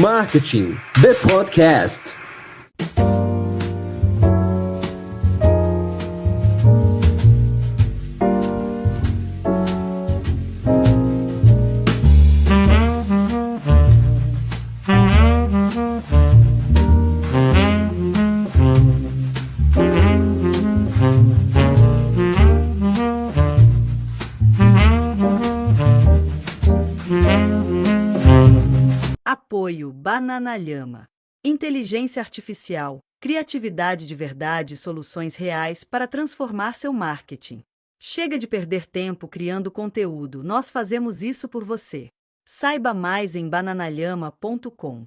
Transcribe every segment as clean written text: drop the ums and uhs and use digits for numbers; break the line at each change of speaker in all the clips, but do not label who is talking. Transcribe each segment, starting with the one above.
Marketing, the podcast.
Apoio Bananalhama. Inteligência artificial, criatividade de verdade e soluções reais para transformar seu marketing. Chega de perder tempo criando conteúdo, nós fazemos isso por você. Saiba mais em bananalhama.com.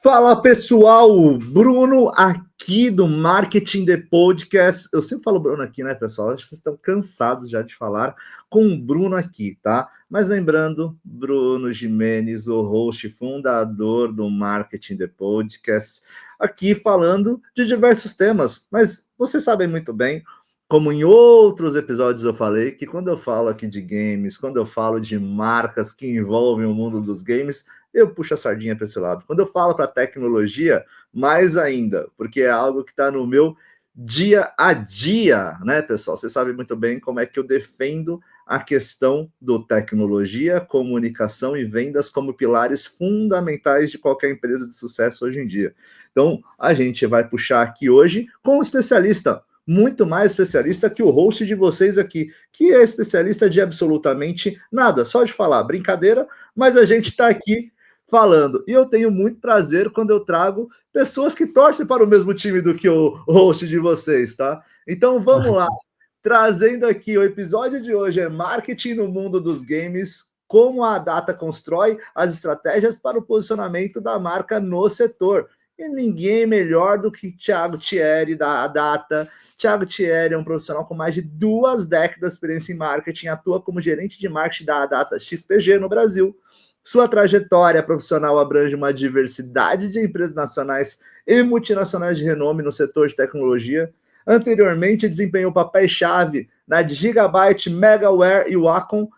Fala pessoal, Bruno aqui do Marketing The Podcast. Eu sempre falo Bruno aqui, né, pessoal? Acho que vocês estão cansados já de falar com o Bruno aqui, tá? Mas lembrando, Bruno Gimenez, o host fundador do Marketing The Podcast, aqui falando de diversos temas, mas vocês sabem muito bem, como em outros episódios eu falei, que quando eu falo aqui de games, quando eu falo de marcas que envolvem o mundo dos games, eu puxo a sardinha para esse lado. Quando eu falo para tecnologia, mais ainda, porque é algo que está no meu dia a dia, né, pessoal? Vocês sabem muito bem como é que eu defendo a questão do tecnologia, comunicação e vendas como pilares fundamentais de qualquer empresa de sucesso hoje em dia. Então, a gente vai puxar aqui hoje com um especialista, muito mais especialista que o host de vocês aqui, que é especialista de absolutamente nada, só de falar, brincadeira, mas a gente está aqui falando. E eu tenho muito prazer quando eu trago pessoas que torcem para o mesmo time do que o host de vocês, tá? Então vamos lá. Trazendo aqui o episódio de hoje é Marketing no Mundo dos Games, como a Adata constrói as estratégias para o posicionamento da marca no setor. E ninguém melhor do que Thiago Thierry, da Adata. Thiago Thierry é um profissional com mais de 2 décadas de experiência em marketing, atua como gerente de marketing da Adata XPG no Brasil. Sua trajetória profissional abrange uma diversidade de empresas nacionais e multinacionais de renome no setor de tecnologia. Anteriormente, desempenhou papéis-chave na Gigabyte, Megaware e Wacom,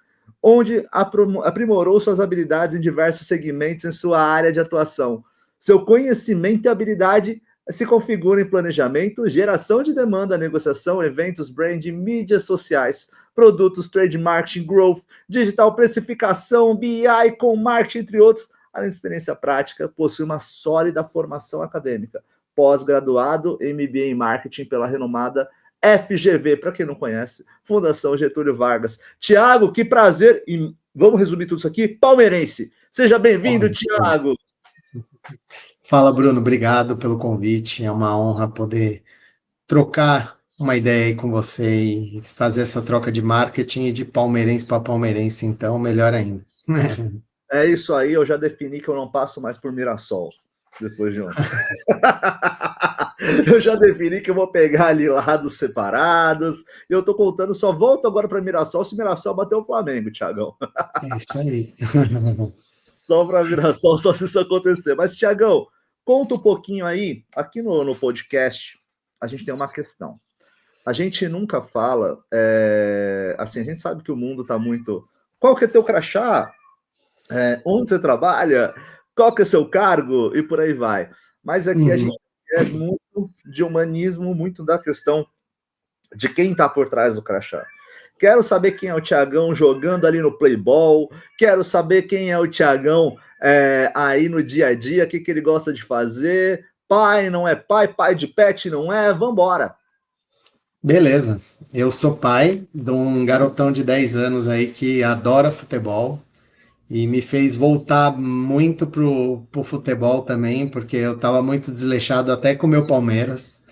onde aprimorou suas habilidades em diversos segmentos em sua área de atuação. Seu conhecimento e habilidade se configuram em planejamento, geração de demanda, negociação, eventos, branding, mídias sociais, produtos, trade marketing, growth, digital, precificação, BI, com marketing, entre outros. Além de experiência prática, possui uma sólida formação acadêmica. Pós-graduado, MBA em marketing pela renomada FGV, para quem não conhece, Fundação Getúlio Vargas. Thiago, que prazer, e vamos resumir tudo isso aqui, palmeirense. Seja bem-vindo, Thiago.
Fala, Bruno, obrigado pelo convite. É uma honra poder trocar uma ideia aí com você e fazer essa troca de marketing e de palmeirense para palmeirense, então, melhor ainda.
É isso aí, eu já defini que eu não passo mais por Mirassol, depois de ontem. Eu já defini que eu vou pegar ali lados separados, e eu tô contando, só volto agora para Mirassol se Mirassol bater o Flamengo, Thiagão.
É isso aí.
Só para Mirassol, só se isso acontecer. Mas, Thiagão, conta um pouquinho aí, aqui no podcast, a gente tem uma questão. A gente nunca fala, assim, a gente sabe que o mundo está muito... Qual que é teu crachá? Onde você trabalha? Qual que é seu cargo? E por aí vai. Mas aqui a gente é muito de humanismo, muito da questão de quem está por trás do crachá. Quero saber quem é o Thiagão jogando ali no Playball, quero saber quem é o Thiagão aí no dia a dia, o que ele gosta de fazer, pai, não é pai, pai de pet, não é, vambora.
Beleza, eu sou pai de um garotão de 10 anos aí que adora futebol e me fez voltar muito pro futebol também, porque eu estava muito desleixado até com o meu Palmeiras,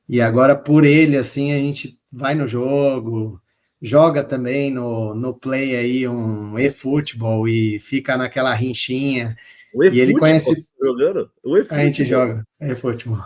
e agora por ele, assim, a gente vai no jogo, joga também no Play aí um eFootball e fica naquela rinchinha.
O
E ele
eFootball, você
conhece,
tá jogando? O
a gente
eFootball.
joga eFootball.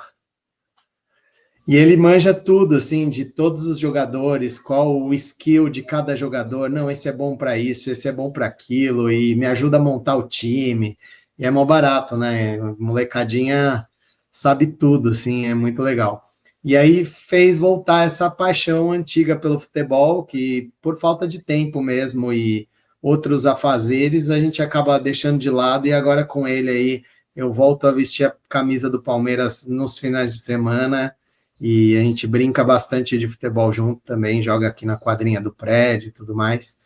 E ele manja tudo, assim, de todos os jogadores, qual o skill de cada jogador. Não, esse é bom para isso, esse é bom para aquilo, e me ajuda a montar o time. E é mó barato, né? Molecadinha sabe tudo, assim, é muito legal. E aí fez voltar essa paixão antiga pelo futebol, que por falta de tempo mesmo e outros afazeres, a gente acaba deixando de lado, e agora com ele aí, eu volto a vestir a camisa do Palmeiras nos finais de semana e a gente brinca bastante de futebol junto também, joga aqui na quadrinha do prédio e tudo mais.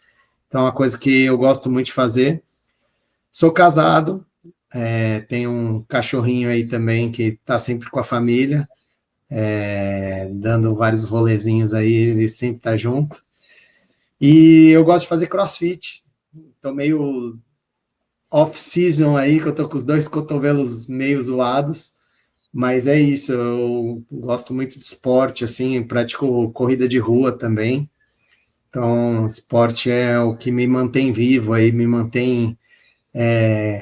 Então, é uma coisa que eu gosto muito de fazer. Sou casado, tenho um cachorrinho aí também que está sempre com a família, dando vários rolezinhos aí, ele sempre está junto. E eu gosto de fazer crossfit. Estou meio off-season aí, que eu estou com os dois cotovelos meio zoados. Mas é isso, eu gosto muito de esporte, assim, pratico corrida de rua também. Então, esporte é o que me mantém vivo, aí me mantém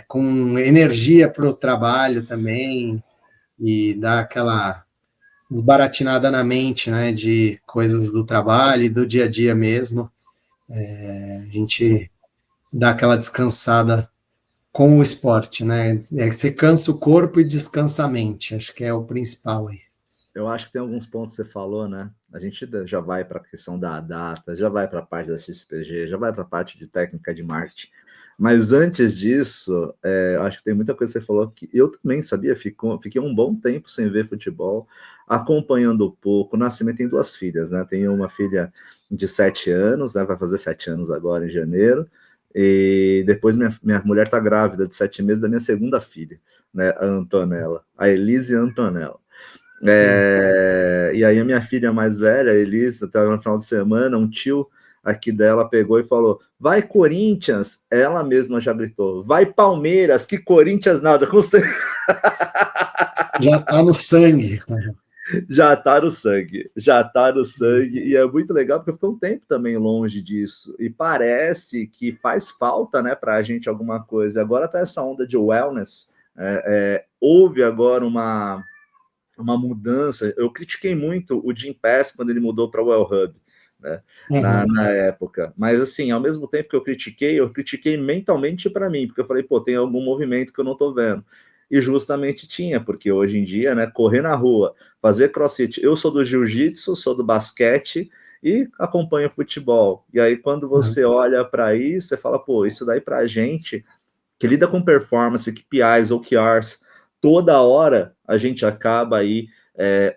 com energia para o trabalho também e dá aquela desbaratinada na mente, né, de coisas do trabalho e do dia a dia mesmo. A gente dá aquela descansada com o esporte, né? Você cansa o corpo e descansa a mente, acho que é o principal aí.
Eu acho que tem alguns pontos que você falou, né? A gente já vai para a questão da data, já vai para a parte da XPG, já vai para a parte de técnica de marketing. Mas antes disso, eu acho que tem muita coisa que você falou que eu também sabia, fiquei um bom tempo sem ver futebol, acompanhando pouco. O Nascimento tem duas filhas, né? Tem uma filha de 7 anos, né? Vai fazer 7 anos agora em janeiro, e depois minha mulher está grávida de 7 meses da minha segunda filha, né? A Antonella, a Elise Antonella. E aí a minha filha mais velha, a Elisa, até no final de semana, um tio aqui dela pegou e falou, vai Corinthians, ela mesma já gritou, vai Palmeiras, que Corinthians nada, com você.
Já tá no sangue.
Já tá no sangue, já tá no sangue, e é muito legal porque eu fiquei um tempo também longe disso, e parece que faz falta, né, pra gente alguma coisa. Agora tá essa onda de wellness, houve agora uma mudança. Eu critiquei muito o Jim Pass quando ele mudou para o Well Hub, né, na época. Mas, assim, ao mesmo tempo que eu critiquei mentalmente para mim, porque eu falei, pô, tem algum movimento que eu não estou vendo. E justamente tinha, porque hoje em dia, né, correr na rua, fazer crossfit. Eu sou do jiu-jitsu, sou do basquete e acompanho futebol. E aí, quando você olha para isso, você fala, pô, isso daí para a gente que lida com performance, KPIs, OKRs, toda hora a gente acaba aí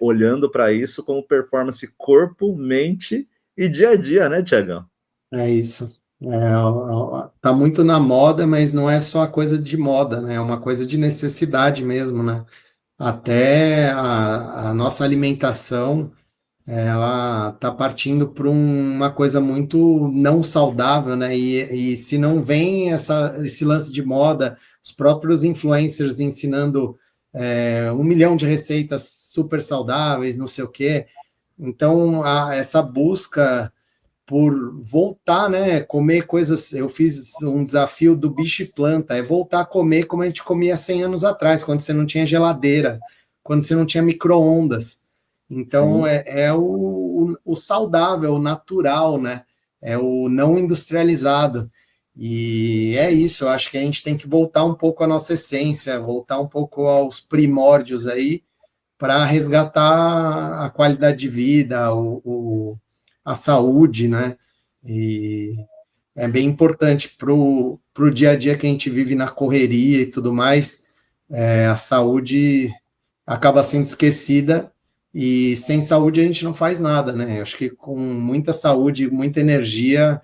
olhando para isso como performance corpo, mente e dia a dia, né, Tiagão?
É isso. Tá muito na moda, mas não é só a coisa de moda, né? É uma coisa de necessidade mesmo, né? Até a nossa alimentação, ela tá partindo para uma coisa muito não saudável, né? E se não vem esse lance de moda, os próprios influencers ensinando 1 milhão de receitas super saudáveis, não sei o quê. Então, essa busca por voltar, né, comer coisas. Eu fiz um desafio do bicho e planta, é voltar a comer como a gente comia 100 anos atrás, quando você não tinha geladeira, quando você não tinha micro-ondas. Então,
Sim.
é o saudável, o natural, né? É o não industrializado. E é isso, eu acho que a gente tem que voltar um pouco à nossa essência, voltar um pouco aos primórdios aí, para resgatar a qualidade de vida, a saúde, né? E é bem importante para o dia a dia que a gente vive na correria e tudo mais, a saúde acaba sendo esquecida e sem saúde a gente não faz nada, né? Eu acho que com muita saúde, muita energia,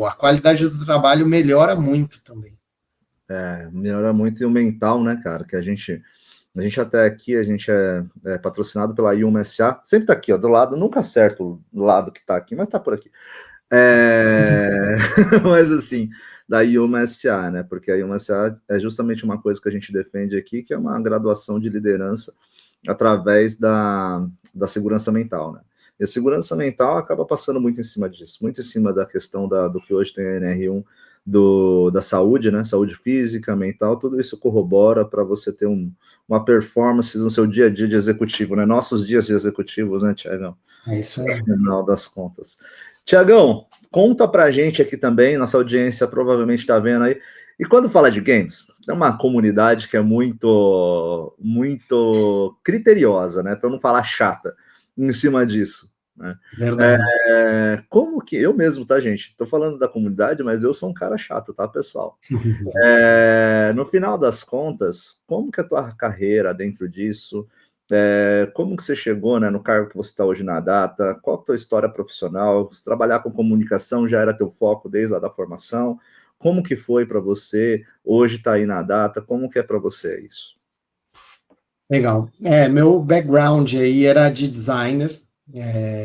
a qualidade do trabalho melhora muito também.
Melhora muito o mental, né, cara? Que a gente até aqui, a gente é patrocinado pela Yuma SA, sempre tá aqui, ó, do lado, nunca acerto o lado que tá aqui, mas tá por aqui. Mas assim, da Yuma SA, né? Porque a Yuma SA é justamente uma coisa que a gente defende aqui, que é uma graduação de liderança através da segurança mental, né? E a segurança mental acaba passando muito em cima disso, muito em cima da questão do que hoje tem a NR1, da saúde, né? Saúde física, mental, tudo isso corrobora para você ter uma performance no seu dia a dia de executivo, né? Nossos dias de executivos, né, Tiagão?
É isso aí.
No final das contas. Tiagão, conta pra gente aqui também, nossa audiência provavelmente está vendo aí. E quando fala de games, é uma comunidade que é muito criteriosa, né? Para não falar chata, em cima disso, né?
Verdade.
Como que eu mesmo, tá, gente? Tô falando da comunidade, mas eu sou um cara chato, tá, pessoal? No final das contas, como que é a tua carreira dentro disso? Como que você chegou, né, no cargo que você está hoje na Data? Qual a tua história profissional? Se trabalhar com comunicação já era teu foco desde a da formação? Como que foi para você hoje estar aí na Data? Como que é para você isso?
Legal. Meu background aí era de designer.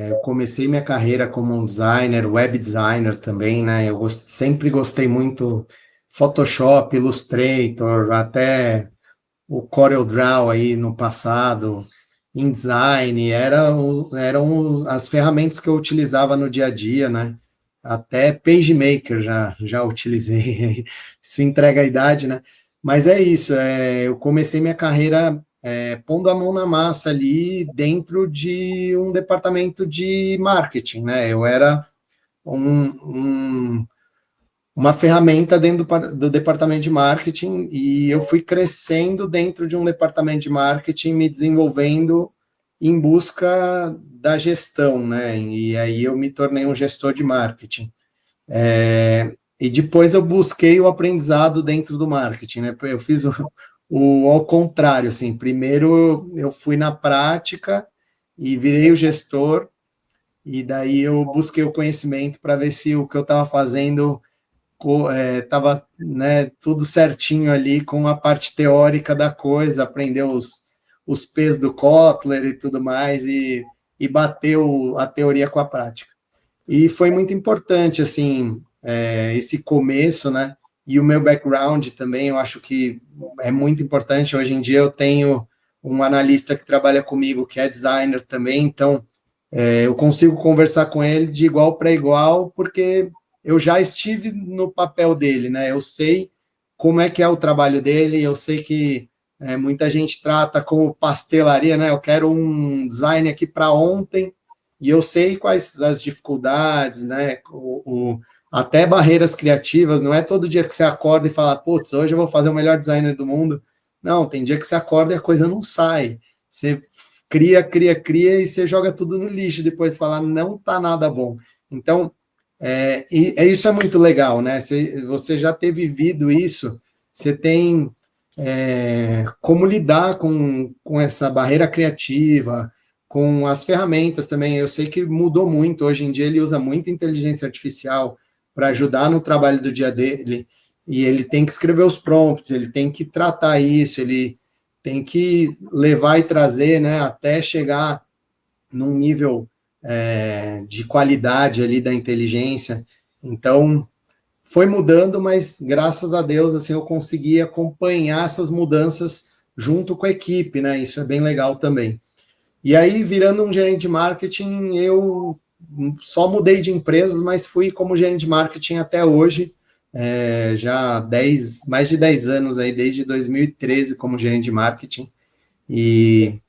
Eu comecei minha carreira como um designer, web designer também, né? Eu sempre gostei muito Photoshop, Illustrator, até o CorelDRAW aí no passado, InDesign, eram as ferramentas que eu utilizava no dia a dia, né? Até PageMaker já utilizei, isso entrega a idade, né? Mas é isso, eu comecei minha carreira pondo a mão na massa ali dentro de um departamento de marketing, né? Eu era uma ferramenta dentro do departamento de marketing e eu fui crescendo dentro de um departamento de marketing, me desenvolvendo em busca da gestão, né? E aí eu me tornei um gestor de marketing. E depois eu busquei o aprendizado dentro do marketing, né? Eu fiz o ao contrário, assim. Primeiro eu fui na prática e virei o gestor, e daí eu busquei o conhecimento para ver se o que eu estava fazendo estava, né, tudo certinho ali com a parte teórica da coisa, aprender os P's do Kotler e tudo mais, e bateu a teoria com a prática. E foi muito importante, assim, esse começo, né? E o meu background também, eu acho que é muito importante. Hoje em dia eu tenho um analista que trabalha comigo, que é designer também, então eu consigo conversar com ele de igual para igual, porque eu já estive no papel dele, né? Eu sei como é que é o trabalho dele, eu sei que muita gente trata como pastelaria, né? Eu quero um design aqui para ontem, e eu sei quais as dificuldades, né? Até barreiras criativas, não é todo dia que você acorda e fala, putz, hoje eu vou fazer o melhor designer do mundo. Não, tem dia que você acorda e a coisa não sai. Você cria, cria, cria e você joga tudo no lixo, depois fala, não tá nada bom. Então, isso é muito legal, né? Você já ter vivido isso, você tem como lidar com essa barreira criativa, com as ferramentas também. Eu sei que mudou muito. Hoje em dia ele usa muita inteligência artificial para ajudar no trabalho do dia dele, e ele tem que escrever os prompts, ele tem que tratar isso, ele tem que levar e trazer, né, até chegar num nível de qualidade ali da inteligência. Então, foi mudando, mas graças a Deus, assim, eu consegui acompanhar essas mudanças junto com a equipe, né? Isso é bem legal também. E aí, virando um gerente de marketing, eu só mudei de empresas, mas fui como gerente de marketing até hoje, já mais de 10 anos aí, desde 2013 como gerente de marketing, e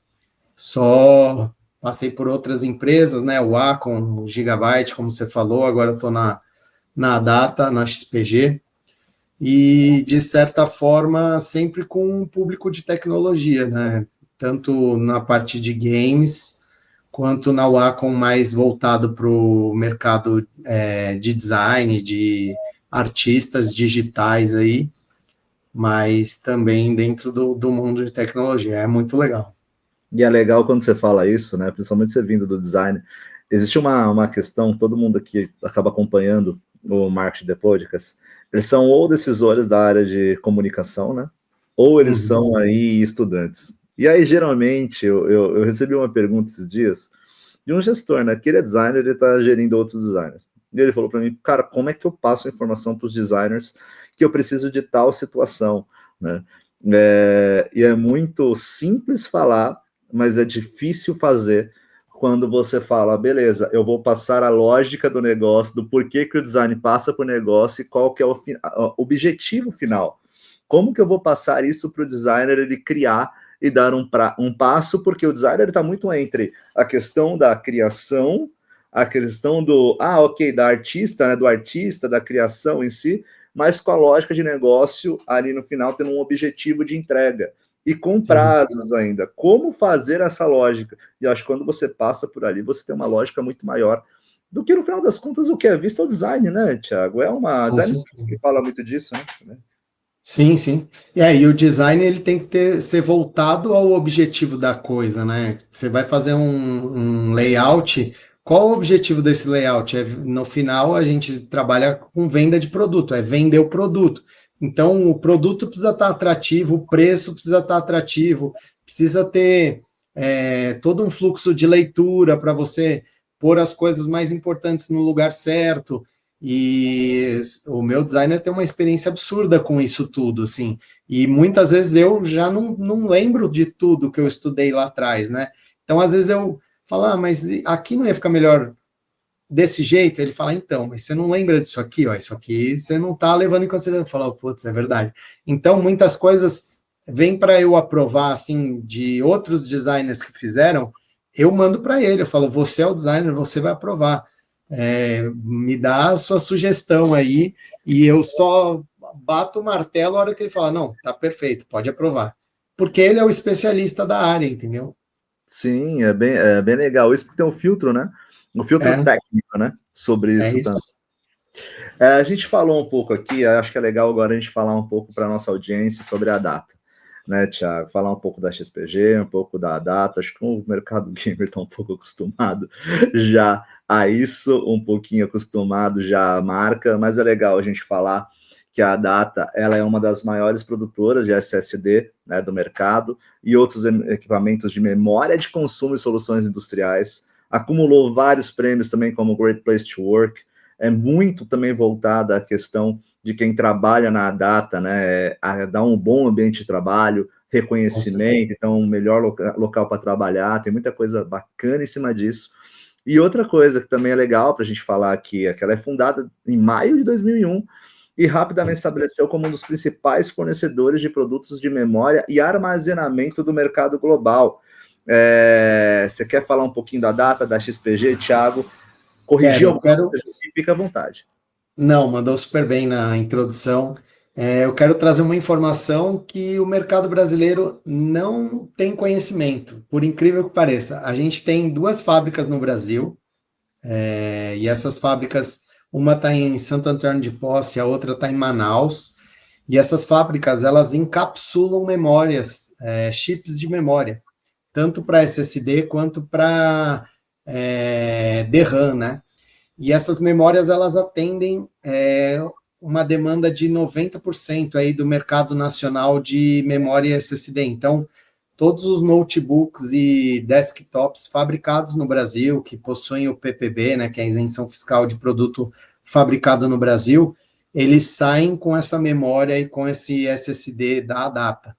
só passei por outras empresas, né? O Acon, o Gigabyte, como você falou, agora eu estou na Data, na XPG, e de certa forma sempre com um público de tecnologia, né? Tanto na parte de games, quanto na Wacom mais voltado para o mercado de design, de artistas digitais aí, mas também dentro do mundo de tecnologia. É muito legal.
E é legal quando você fala isso, né? Principalmente você vindo do design. Existe uma questão, todo mundo aqui acaba acompanhando o marketing de podcast, eles são ou decisores da área de comunicação, né? Ou eles são aí estudantes. E aí, geralmente, eu recebi uma pergunta esses dias de um gestor, né? Que ele é designer, ele está gerindo outros designers. E ele falou para mim, cara, como é que eu passo a informação para os designers que eu preciso de tal situação, né? E é muito simples falar, mas é difícil fazer quando você fala, beleza, eu vou passar a lógica do negócio, do porquê que o design passa por negócio e qual que é o objetivo final. Como que eu vou passar isso para o designer ele criar e dar um passo, porque o designer está muito entre a questão da criação, a questão da artista, né, do artista, da criação em si, mas com a lógica de negócio ali no final tendo um objetivo de entrega. E com prazos ainda. Como fazer essa lógica? E acho que quando você passa por ali, você tem uma lógica muito maior do que, no final das contas, o que é visto é o design, né, Thiago? É uma design que fala muito disso, né?
Sim, sim. E o design ele tem que ser voltado ao objetivo da coisa, né? Você vai fazer um layout. Qual o objetivo desse layout? No final, a gente trabalha com venda de produto, é vender o produto. Então, o produto precisa estar atrativo, o preço precisa estar atrativo, precisa ter todo um fluxo de leitura para você pôr as coisas mais importantes no lugar certo. E o meu designer tem uma experiência absurda com isso tudo, assim. E muitas vezes eu já não lembro de tudo que eu estudei lá atrás, né? Então, às vezes eu falo, mas aqui não ia ficar melhor desse jeito? Ele fala, então, mas você não lembra disso aqui, ó, isso aqui você não está levando em consideração. Eu falo, putz, é verdade. Então, muitas coisas vêm para eu aprovar, assim, de outros designers que fizeram, eu mando para ele, eu falo, você é o designer, você vai aprovar. Me dá a sua sugestão aí, e eu só bato o martelo a hora que ele fala, não, tá perfeito, pode aprovar. Porque ele é o especialista da área, entendeu?
Sim, é bem legal. Isso porque tem um filtro, né? Um filtro técnico, né? Sobre isso
isso.
também. A gente falou um pouco aqui, acho que é legal agora a gente falar um pouco para a nossa audiência sobre a data, né, Thiago? Falar um pouco da XPG, um pouco da data. Acho que o mercado gamer está um pouco acostumado já a isso, um pouquinho acostumado já à marca, mas é legal a gente falar que a Data ela é uma das maiores produtoras de SSD, né, do mercado e outros equipamentos de memória de consumo e soluções industriais. Acumulou vários prêmios também, como Great Place to Work. É muito também voltada à questão de quem trabalha na Data, né, a dar um bom ambiente de trabalho, reconhecimento, então um melhor local para trabalhar, tem muita coisa bacana em cima disso. E outra coisa que também é legal para a gente falar aqui é que ela é fundada em maio de 2001 e rapidamente estabeleceu como um dos principais fornecedores de produtos de memória e armazenamento do mercado global. Você quer falar um pouquinho da Data, da XPG, Thiago? Corrigir alguma coisa? Fica à vontade.
Não, mandou super bem na introdução. Eu quero trazer uma informação que o mercado brasileiro não tem conhecimento, por incrível que pareça. A gente tem 2 fábricas no Brasil, e essas fábricas, uma está em Santo Antônio de Posse, a outra está em Manaus, e essas fábricas, elas encapsulam memórias, chips de memória, tanto para SSD quanto para DRAM, né? E essas memórias, elas atendem uma demanda de 90% aí do mercado nacional de memória SSD. Então, todos os notebooks e desktops fabricados no Brasil, que possuem o PPB, né, que é a isenção fiscal de produto fabricado no Brasil, eles saem com essa memória e com esse SSD da Data.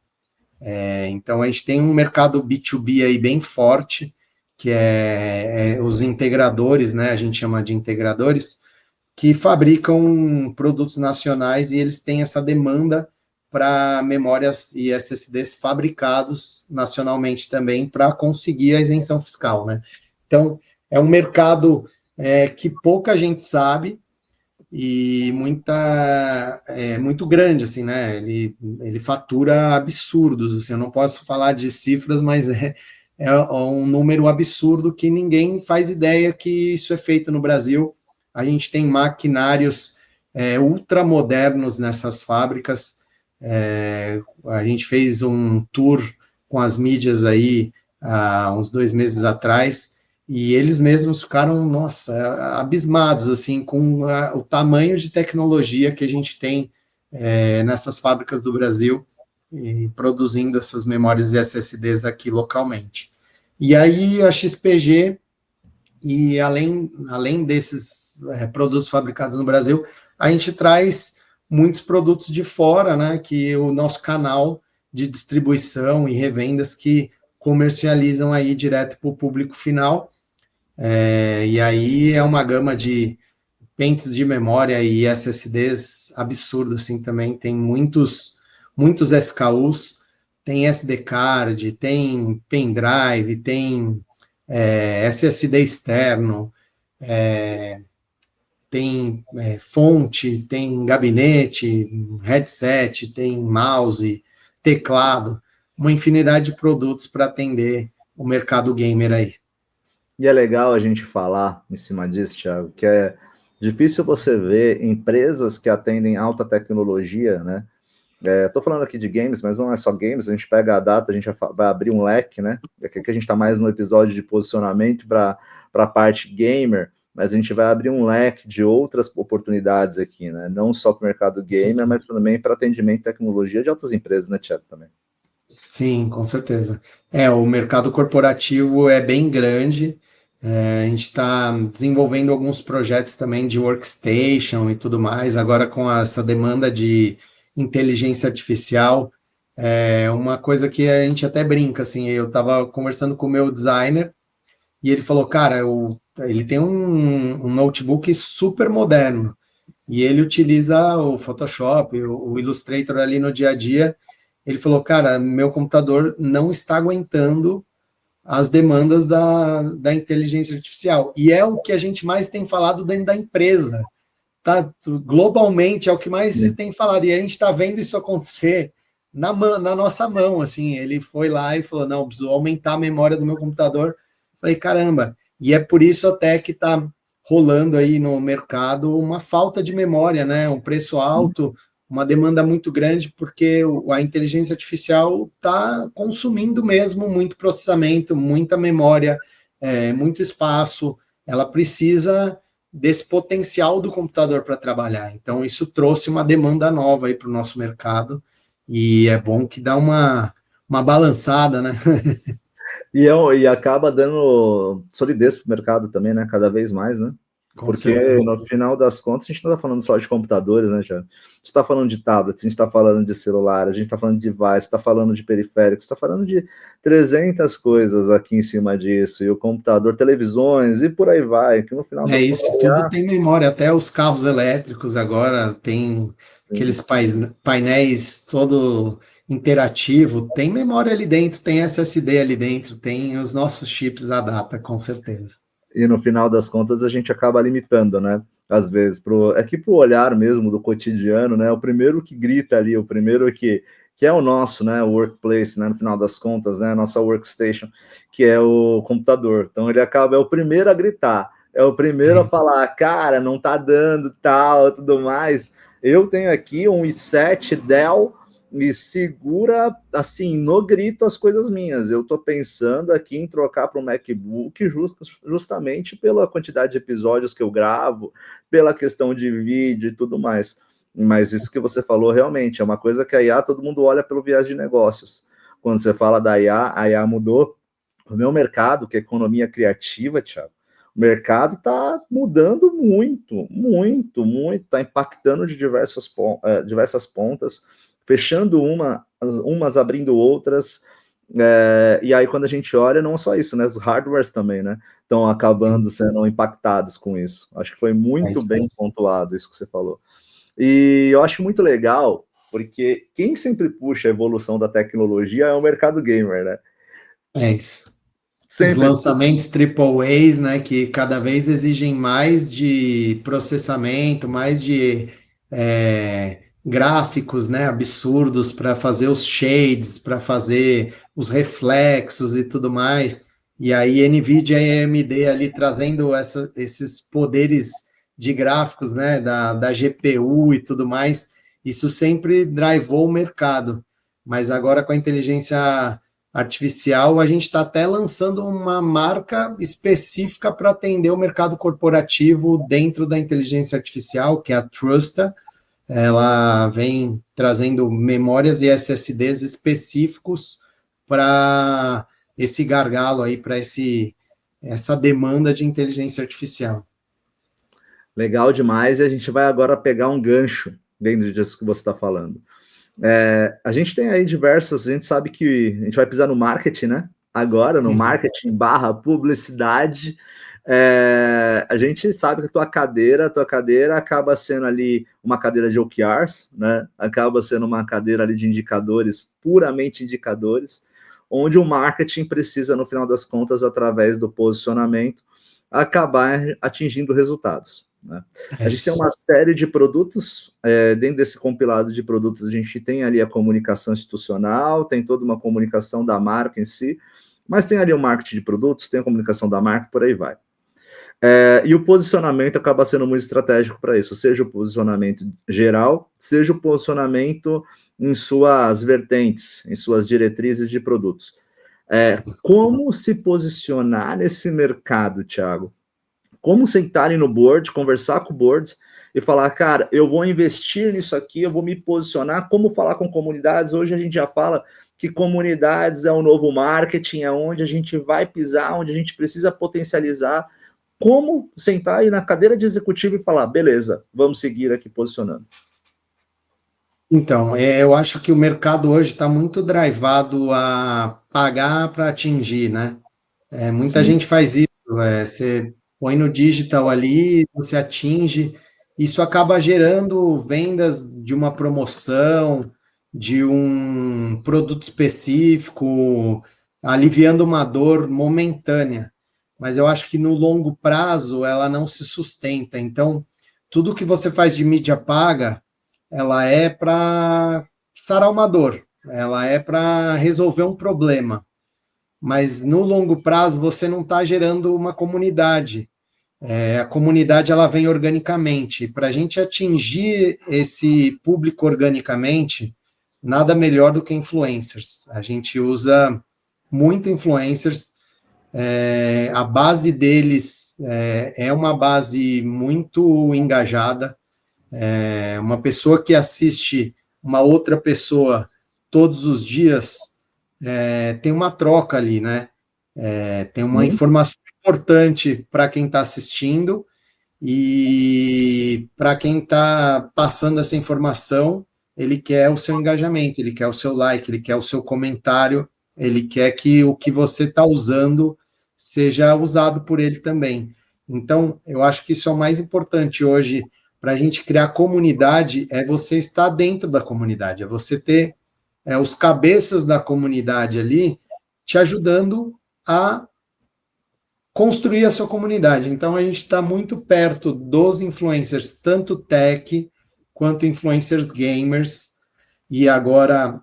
Então, a gente tem um mercado B2B aí bem forte, que é os integradores, né, a gente chama de integradores, que fabricam produtos nacionais e eles têm essa demanda para memórias e SSDs fabricados nacionalmente também para conseguir a isenção fiscal, né? Então, é um mercado que pouca gente sabe e muito grande, assim, né? Ele fatura absurdos, assim, eu não posso falar de cifras, mas é um número absurdo que ninguém faz ideia que isso é feito no Brasil. A gente tem maquinários ultramodernos nessas fábricas. A gente fez um tour com as mídias aí há uns 2 meses atrás, e eles mesmos ficaram, nossa, abismados, assim, com o tamanho de tecnologia que a gente tem nessas fábricas do Brasil, e produzindo essas memórias de SSDs aqui localmente. E aí a XPG, e além desses produtos fabricados no Brasil, a gente traz muitos produtos de fora, né, que o nosso canal de distribuição e revendas que comercializam aí direto para o público final, E aí é uma gama de pentes de memória e SSDs absurdo, assim, também. Tem muitos SKUs, tem SD card, tem pendrive, tem SSD externo, tem fonte, tem gabinete, headset, tem mouse, teclado, uma infinidade de produtos para atender o mercado gamer aí.
E é legal a gente falar em cima disso, Thiago, que é difícil você ver empresas que atendem alta tecnologia, né? Estou falando aqui de games, mas não é só games, a gente pega a data, a gente vai abrir um leque, né? Aqui que a gente está mais no episódio de posicionamento para a parte gamer, mas a gente vai abrir um leque de outras oportunidades aqui, né? Não só para o mercado gamer, mas também para atendimento e tecnologia de outras empresas, né, Thiago, também.
Sim, com certeza. O mercado corporativo é bem grande. A gente está desenvolvendo alguns projetos também de workstation e tudo mais, agora com essa demanda de inteligência artificial. Uma coisa que a gente até brinca, assim, eu estava conversando com o meu designer e ele falou, cara, ele tem um notebook super moderno e ele utiliza o Photoshop, o Illustrator ali no dia a dia. Ele falou, cara, meu computador não está aguentando as demandas da inteligência artificial. E é o que a gente mais tem falado dentro da empresa. Tá? Globalmente é o que mais se tem falado. E a gente está vendo isso acontecer na nossa mão. Assim, ele foi lá e falou, não, preciso aumentar a memória do meu computador. Falei, caramba. E é por isso até que está rolando aí no mercado uma falta de memória, né? Um preço alto, uma demanda muito grande, porque a inteligência artificial está consumindo mesmo muito processamento, muita memória, muito espaço. Ela precisa desse potencial do computador para trabalhar. Então, isso trouxe uma demanda nova aí para o nosso mercado, e é bom que dá uma balançada, né?
E acaba dando solidez para o mercado também, né? Cada vez mais, né?
Com
Porque
certeza.
no final das contas, a gente não está falando só de computadores, né, Thiago? A gente está falando de tablets, a gente está falando de celulares, a gente está falando de device, está falando de periféricos, está falando de 300 coisas aqui em cima disso, e o computador, televisões, e por aí vai, que no final das contas,
Isso tudo tem memória, até os carros elétricos agora tem aqueles painéis todo interativo, tem memória ali dentro, tem SSD ali dentro, tem os nossos chips a data, com certeza.
e no final das contas a gente acaba limitando, né? Às vezes, é que pro olhar mesmo do cotidiano, né? O primeiro que grita ali, o primeiro que é o nosso, né? O workplace, né? No final das contas, né? A nossa workstation, que é o computador. Então ele acaba, é o primeiro a gritar, é o primeiro a falar, cara, não tá dando tal, tudo mais. Eu tenho aqui um i7 Dell me segura assim no grito as coisas minhas. Eu estou pensando aqui em trocar para um MacBook justamente pela quantidade de episódios que eu gravo, pela questão de vídeo e tudo mais. Mas isso que você falou realmente é uma coisa que a IA todo mundo olha pelo viés de negócios. Quando você fala da IA, a IA mudou o meu mercado, que é economia criativa, Thiago. O mercado está mudando muito, muito, muito, está impactando de diversas pontas, fechando umas abrindo outras, e aí quando a gente olha, não só isso, né, os hardwares também, né, estão acabando sendo impactados com isso. Acho que foi muito bem pontuado isso que você falou. E eu acho muito legal, porque quem sempre puxa a evolução da tecnologia é o mercado gamer, né?
É isso. Os
Sempre.
lançamentos AAAs, né, que cada vez exigem mais de processamento, mais de gráficos, né, absurdos para fazer os shades, para fazer os reflexos e tudo mais. E aí NVIDIA e AMD ali trazendo esses poderes de gráficos, né, da GPU e tudo mais. Isso sempre drivou o mercado. Mas agora com a inteligência artificial, a gente está até lançando uma marca específica para atender o mercado corporativo dentro da inteligência artificial, que é a Trusta. Ela vem trazendo memórias e SSDs específicos para esse gargalo aí, para essa demanda de inteligência artificial.
Legal demais, e a gente vai agora pegar um gancho dentro disso que você está falando. A gente tem aí a gente sabe que a gente vai pisar no marketing, né? Agora, no marketing / publicidade, A gente sabe que a tua cadeira acaba sendo ali uma cadeira de OKRs, né? Acaba sendo uma cadeira ali de indicadores, puramente indicadores, onde o marketing precisa, no final das contas, através do posicionamento, acabar atingindo resultados. Né? A gente tem uma série de produtos, dentro desse compilado de produtos, a gente tem ali a comunicação institucional, tem toda uma comunicação da marca em si, mas tem ali o marketing de produtos, tem a comunicação da marca, por aí vai. E o posicionamento acaba sendo muito estratégico para isso, seja o posicionamento geral, seja o posicionamento em suas vertentes, em suas diretrizes de produtos. Como se posicionar nesse mercado, Thiago? Como sentarem no board, conversar com o board e falar, cara, eu vou investir nisso aqui, eu vou me posicionar, como falar com comunidades. Hoje a gente já fala que comunidades é o novo marketing, é onde a gente vai pisar, onde a gente precisa potencializar. Como sentar aí na cadeira de executivo e falar, beleza, vamos seguir aqui posicionando.
Então, eu acho que o mercado hoje está muito drivado a pagar para atingir, né? Muita
Sim.
gente faz isso, você põe no digital ali, você atinge, isso acaba gerando vendas de uma promoção, de um produto específico, aliviando uma dor momentânea. Mas eu acho que no longo prazo ela não se sustenta. Então, tudo que você faz de mídia paga, ela é para sarar uma dor, ela é para resolver um problema. Mas no longo prazo você não está gerando uma comunidade. A comunidade ela vem organicamente. Para a gente atingir esse público organicamente, nada melhor do que influencers. A gente usa muito influencers. A base deles é uma base muito engajada. Uma pessoa que assiste uma outra pessoa todos os dias tem uma troca ali, né? Tem uma informação importante para quem está assistindo e para quem está passando essa informação, ele quer o seu engajamento, ele quer o seu like, ele quer o seu comentário, ele quer que o que você está usando seja usado por ele também. Então, eu acho que isso é o mais importante hoje para a gente criar comunidade, é você estar dentro da comunidade, é você ter os cabeças da comunidade ali te ajudando a construir a sua comunidade. Então, a gente está muito perto dos influencers, tanto tech quanto influencers gamers, e agora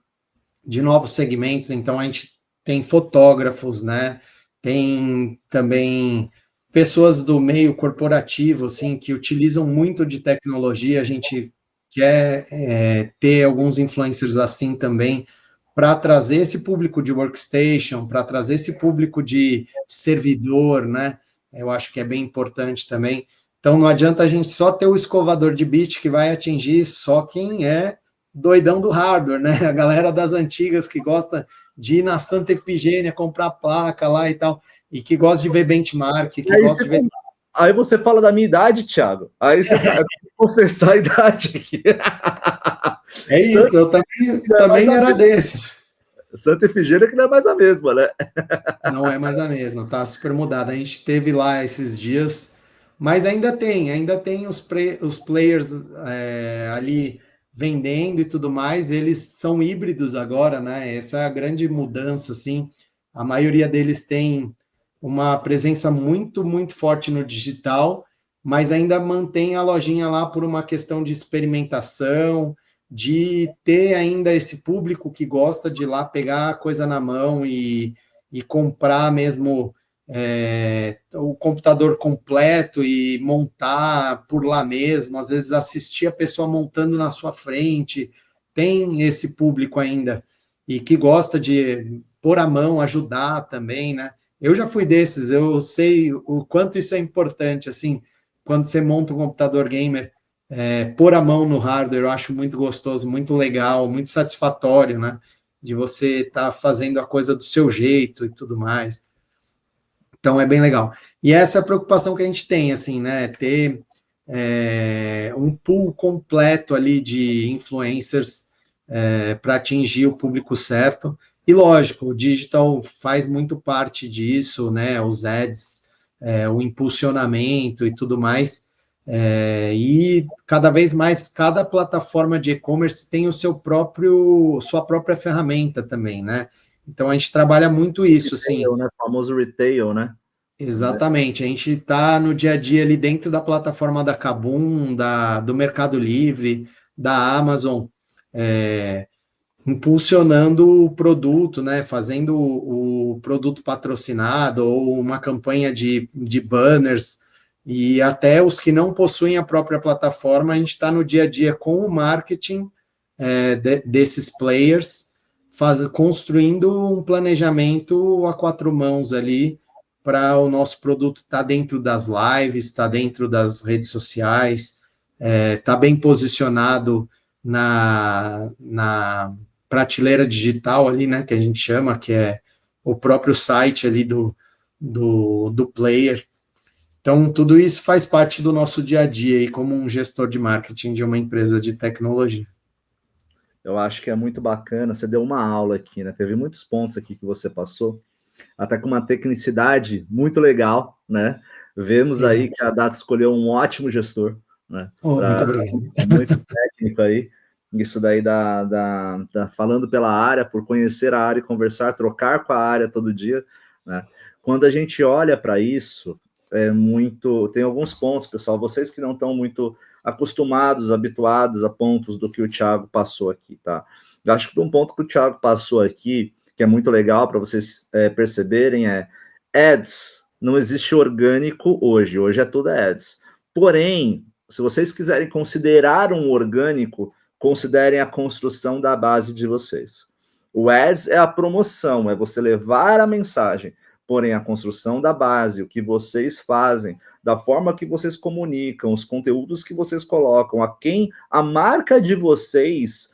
de novos segmentos. Então, a gente tem fotógrafos, né? Tem também pessoas do meio corporativo, assim, que utilizam muito de tecnologia. A gente quer ter alguns influencers assim também, para trazer esse público de workstation, para trazer esse público de servidor, né? Eu acho que é bem importante também. Então, não adianta a gente só ter o escovador de bit que vai atingir só quem é doidão do hardware, né? A galera das antigas que gosta de ir na Santa Efigênia, comprar placa lá e tal, e que gosta de ver benchmark, que gosta de ver...
Aí você fala da minha idade, Thiago. Aí você tá confessar a idade aqui.
É isso, eu também era desses.
Santa Efigênia que não é mais a mesma, né?
Não é mais a mesma, tá super mudada. A gente teve lá esses dias, mas ainda tem os players ali vendendo e tudo mais. Eles são híbridos agora, né? Essa é a grande mudança, assim. A maioria deles tem uma presença muito, muito forte no digital, mas ainda mantém a lojinha lá por uma questão de experimentação, de ter ainda esse público que gosta de ir lá pegar a coisa na mão e comprar mesmo o computador completo e montar por lá mesmo, às vezes assistir a pessoa montando na sua frente, tem esse público ainda, e que gosta de pôr a mão, ajudar também, né? Eu já fui desses, eu sei o quanto isso é importante, assim, quando você monta um computador gamer, pôr a mão no hardware, eu acho muito gostoso, muito legal, muito satisfatório, né? De você estar fazendo a coisa do seu jeito e tudo mais. Então, é bem legal. E essa é a preocupação que a gente tem, assim, né? Ter um pool completo ali de influencers para atingir o público certo. E, lógico, o digital faz muito parte disso, né? Os ads, o impulsionamento e tudo mais. E cada vez mais, cada plataforma de e-commerce tem sua própria ferramenta também, né? Então a gente trabalha muito isso, assim.
Retail, né? O famoso retail, né?
Exatamente, a gente está no dia a dia ali dentro da plataforma da Kabum, do Mercado Livre, da Amazon, impulsionando o produto, né? Fazendo o produto patrocinado ou uma campanha de banners, e até os que não possuem a própria plataforma, a gente está no dia a dia com o marketing desses players, construindo um planejamento a quatro mãos ali para o nosso produto estar dentro das lives, estar dentro das redes sociais, estar bem posicionado na prateleira digital ali, né, que a gente chama, que é o próprio site ali do player. Então, tudo isso faz parte do nosso dia a dia aí, como um gestor de marketing de uma empresa de tecnologia.
Eu acho que é muito bacana. Você deu uma aula aqui, né? Teve muitos pontos aqui que você passou, até com uma tecnicidade muito legal, né? Vemos aí que a Data escolheu um ótimo gestor, né?
Muito obrigado.
Muito técnico aí. Isso daí falando pela área, por conhecer a área e conversar, trocar com a área todo dia, né? Quando a gente olha para isso, tem alguns pontos, pessoal, vocês que não estão muito acostumados, habituados a pontos do que o Thiago passou aqui, tá? Eu acho que um ponto que o Thiago passou aqui, que é muito legal para vocês perceberem, ads. Não existe orgânico hoje é tudo ads. Porém, se vocês quiserem considerar um orgânico, considerem a construção da base de vocês. O ads é a promoção, é você levar a mensagem, porém a construção da base, o que vocês fazem, da forma que vocês comunicam, os conteúdos que vocês colocam, a quem a marca de vocês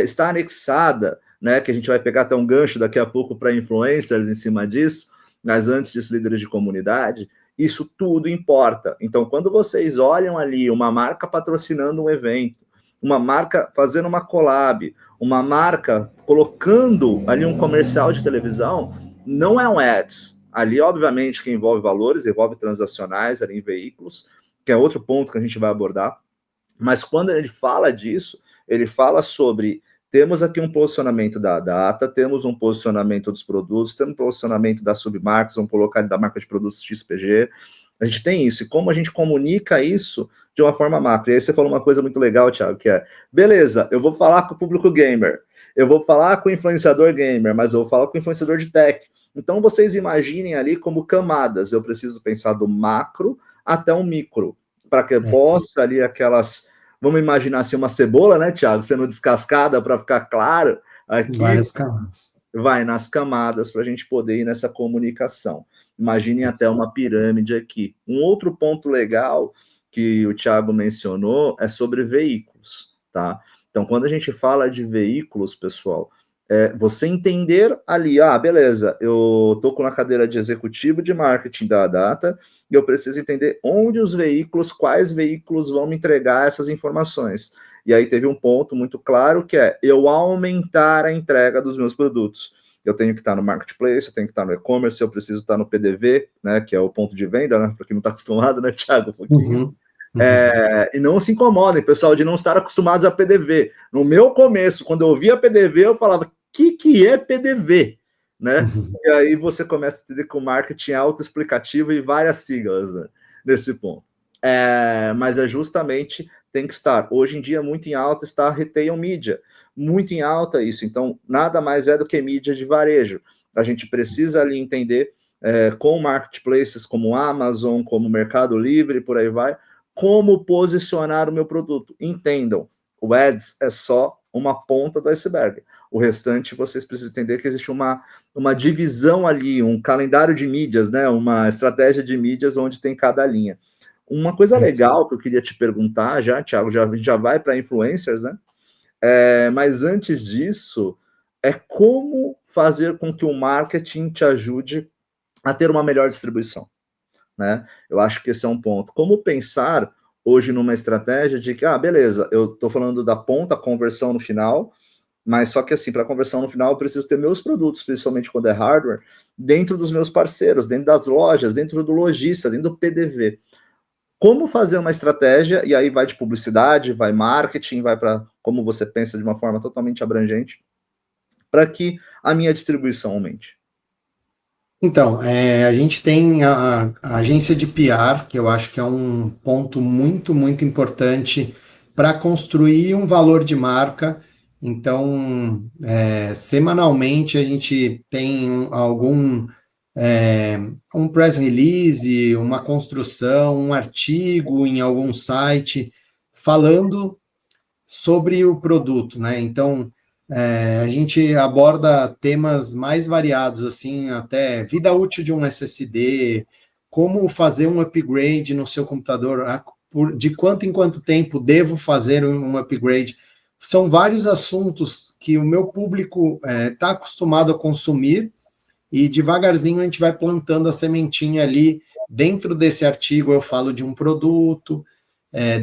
está anexada, né, que a gente vai pegar até um gancho daqui a pouco para influencers em cima disso, mas antes disso, líderes de comunidade, isso tudo importa. Então, quando vocês olham ali uma marca patrocinando um evento, uma marca fazendo uma collab, uma marca colocando ali um comercial de televisão, não é um ads. Ali, obviamente, que envolve valores, envolve transacionais ali em veículos, que é outro ponto que a gente vai abordar. Mas quando ele fala disso, ele fala sobre temos aqui um posicionamento da data, temos um posicionamento dos produtos, temos um posicionamento das submarcas, vamos colocar da marca de produtos XPG. A gente tem isso. E como a gente comunica isso de uma forma macro? E aí você falou uma coisa muito legal, Thiago, que é, beleza, eu vou falar com o público gamer, eu vou falar com o influenciador gamer, mas eu vou falar com o influenciador de tech. Então, vocês imaginem ali como camadas. Eu preciso pensar do macro até o micro, para que eu possa ali aquelas... Vamos imaginar assim uma cebola, né, Thiago, sendo descascada para ficar claro. Aqui,
várias camadas.
Vai nas camadas para a gente poder ir nessa comunicação. Imaginem até uma pirâmide aqui. Um outro ponto legal que o Thiago mencionou é sobre veículos, tá? Então, quando a gente fala de veículos, pessoal, você entender ali, beleza, eu estou na cadeira de executivo de marketing da Data e eu preciso entender onde os veículos, quais veículos vão me entregar essas informações. E aí teve um ponto muito claro que é eu aumentar a entrega dos meus produtos. Eu tenho que estar no marketplace, eu tenho que estar no e-commerce, eu preciso estar no PDV, né, que é o ponto de venda, né, para quem não está acostumado, né, Thiago? Um pouquinho. E não se incomodem, pessoal, de não estar acostumados a PDV. No meu começo, quando eu ouvia PDV, eu falava, que é PDV? Né? E aí você começa a entender que o marketing é autoexplicativo e várias siglas, né, nesse ponto. Mas justamente tem que estar. Hoje em dia, muito em alta está a retail media. Muito em alta isso. Então, nada mais é do que mídia de varejo. A gente precisa ali entender com marketplaces como Amazon, como Mercado Livre, por aí vai, como posicionar o meu produto. Entendam, o Ads é só uma ponta do iceberg. O restante, vocês precisam entender que existe uma divisão ali, um calendário de mídias, né? Uma estratégia de mídias onde tem cada linha. Uma coisa legal que eu queria te perguntar já, Thiago, já vai para influencers, né? Mas antes disso, como fazer com que o marketing te ajude a ter uma melhor distribuição, né? Eu acho que esse é um ponto. Como pensar hoje numa estratégia de que, beleza, eu estou falando da ponta, conversão no final, Mas só que assim, para conversão no final, eu preciso ter meus produtos, principalmente quando é hardware, dentro dos meus parceiros, dentro das lojas, dentro do lojista, dentro do PDV. Como fazer uma estratégia, e aí vai de publicidade, vai marketing, vai para como você pensa de uma forma totalmente abrangente, para que a minha distribuição aumente.
Então, a gente tem a agência de PR, que eu acho que é um ponto muito, muito importante para construir um valor de marca. Então, semanalmente a gente tem um press release, uma construção, um artigo em algum site falando sobre o produto, né? Então, a gente aborda temas mais variados, assim, até vida útil de um SSD, como fazer um upgrade no seu computador, de quanto em quanto tempo devo fazer um upgrade. São vários assuntos que o meu público está acostumado a consumir e devagarzinho a gente vai plantando a sementinha ali. Dentro desse artigo eu falo de um produto,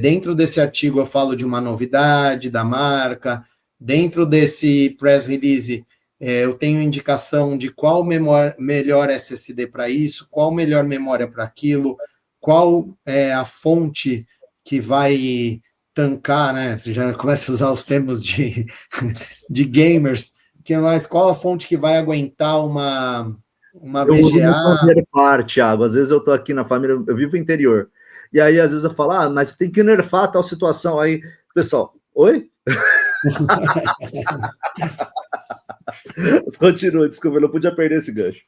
dentro desse artigo eu falo de uma novidade da marca, dentro desse press release eu tenho indicação de qual melhor SSD para isso, qual melhor memória para aquilo, qual é a fonte que vai tancar, né? Você já começa a usar os termos de gamers, que mais, qual a fonte que vai aguentar uma
Eu uso muito
VGA.
nerfar, Thiago. Às vezes eu tô aqui na família, eu vivo no interior. E aí, às vezes, eu falo, mas tem que nerfar tal situação. Aí, pessoal, oi? Continua, desculpa, eu não podia perder esse gancho.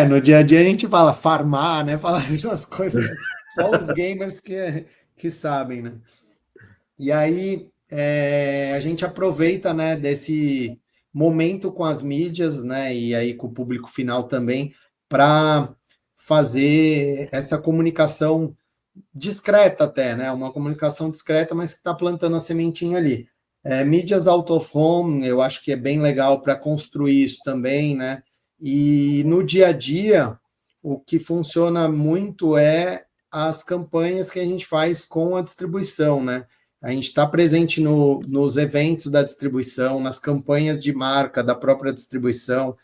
No dia a dia a gente fala farmar, né? Falar as coisas, só os gamers que sabem, né? E aí a gente aproveita, né, desse momento com as mídias, né, e aí com o público final também, para fazer essa comunicação discreta até, né? Uma comunicação discreta, mas que está plantando a sementinha ali. Mídias out of home, eu acho que é bem legal para construir isso também, né? E no dia a dia, o que funciona muito é as campanhas que a gente faz com a distribuição, né? A gente está presente nos eventos da distribuição, nas campanhas de marca da própria distribuição,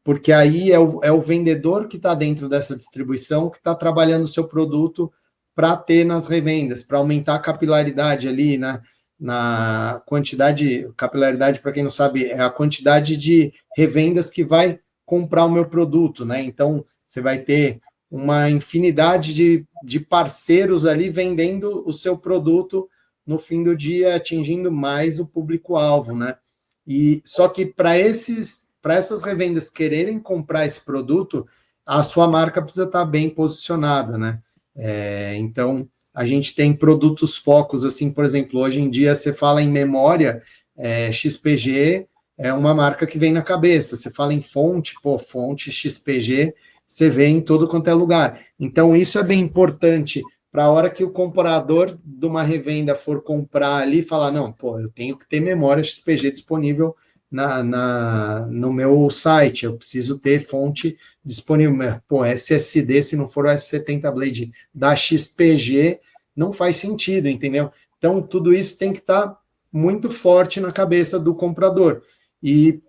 porque aí é o vendedor que está dentro dessa distribuição que está trabalhando o seu produto para ter nas revendas, para aumentar a capilaridade ali, né? Na quantidade, capilaridade, para quem não sabe, é a quantidade de revendas que vai comprar o meu produto, né? Então, você vai ter uma infinidade de parceiros ali vendendo o seu produto no fim do dia, atingindo mais o público-alvo, né? E só que para essas revendas quererem comprar esse produto, a sua marca precisa estar bem posicionada, né? Então, a gente tem produtos focos, assim, por exemplo, hoje em dia você fala em memória, XPG é uma marca que vem na cabeça. Você fala em fonte, fonte XPG, você vê em todo quanto é lugar. Então, isso é bem importante para a hora que o comprador de uma revenda for comprar ali, falar, não, eu tenho que ter memória XPG disponível no meu site, eu preciso ter fonte disponível. SSD, se não for o S70 Blade da XPG, não faz sentido, entendeu? Então, tudo isso tem que estar muito forte na cabeça do comprador. E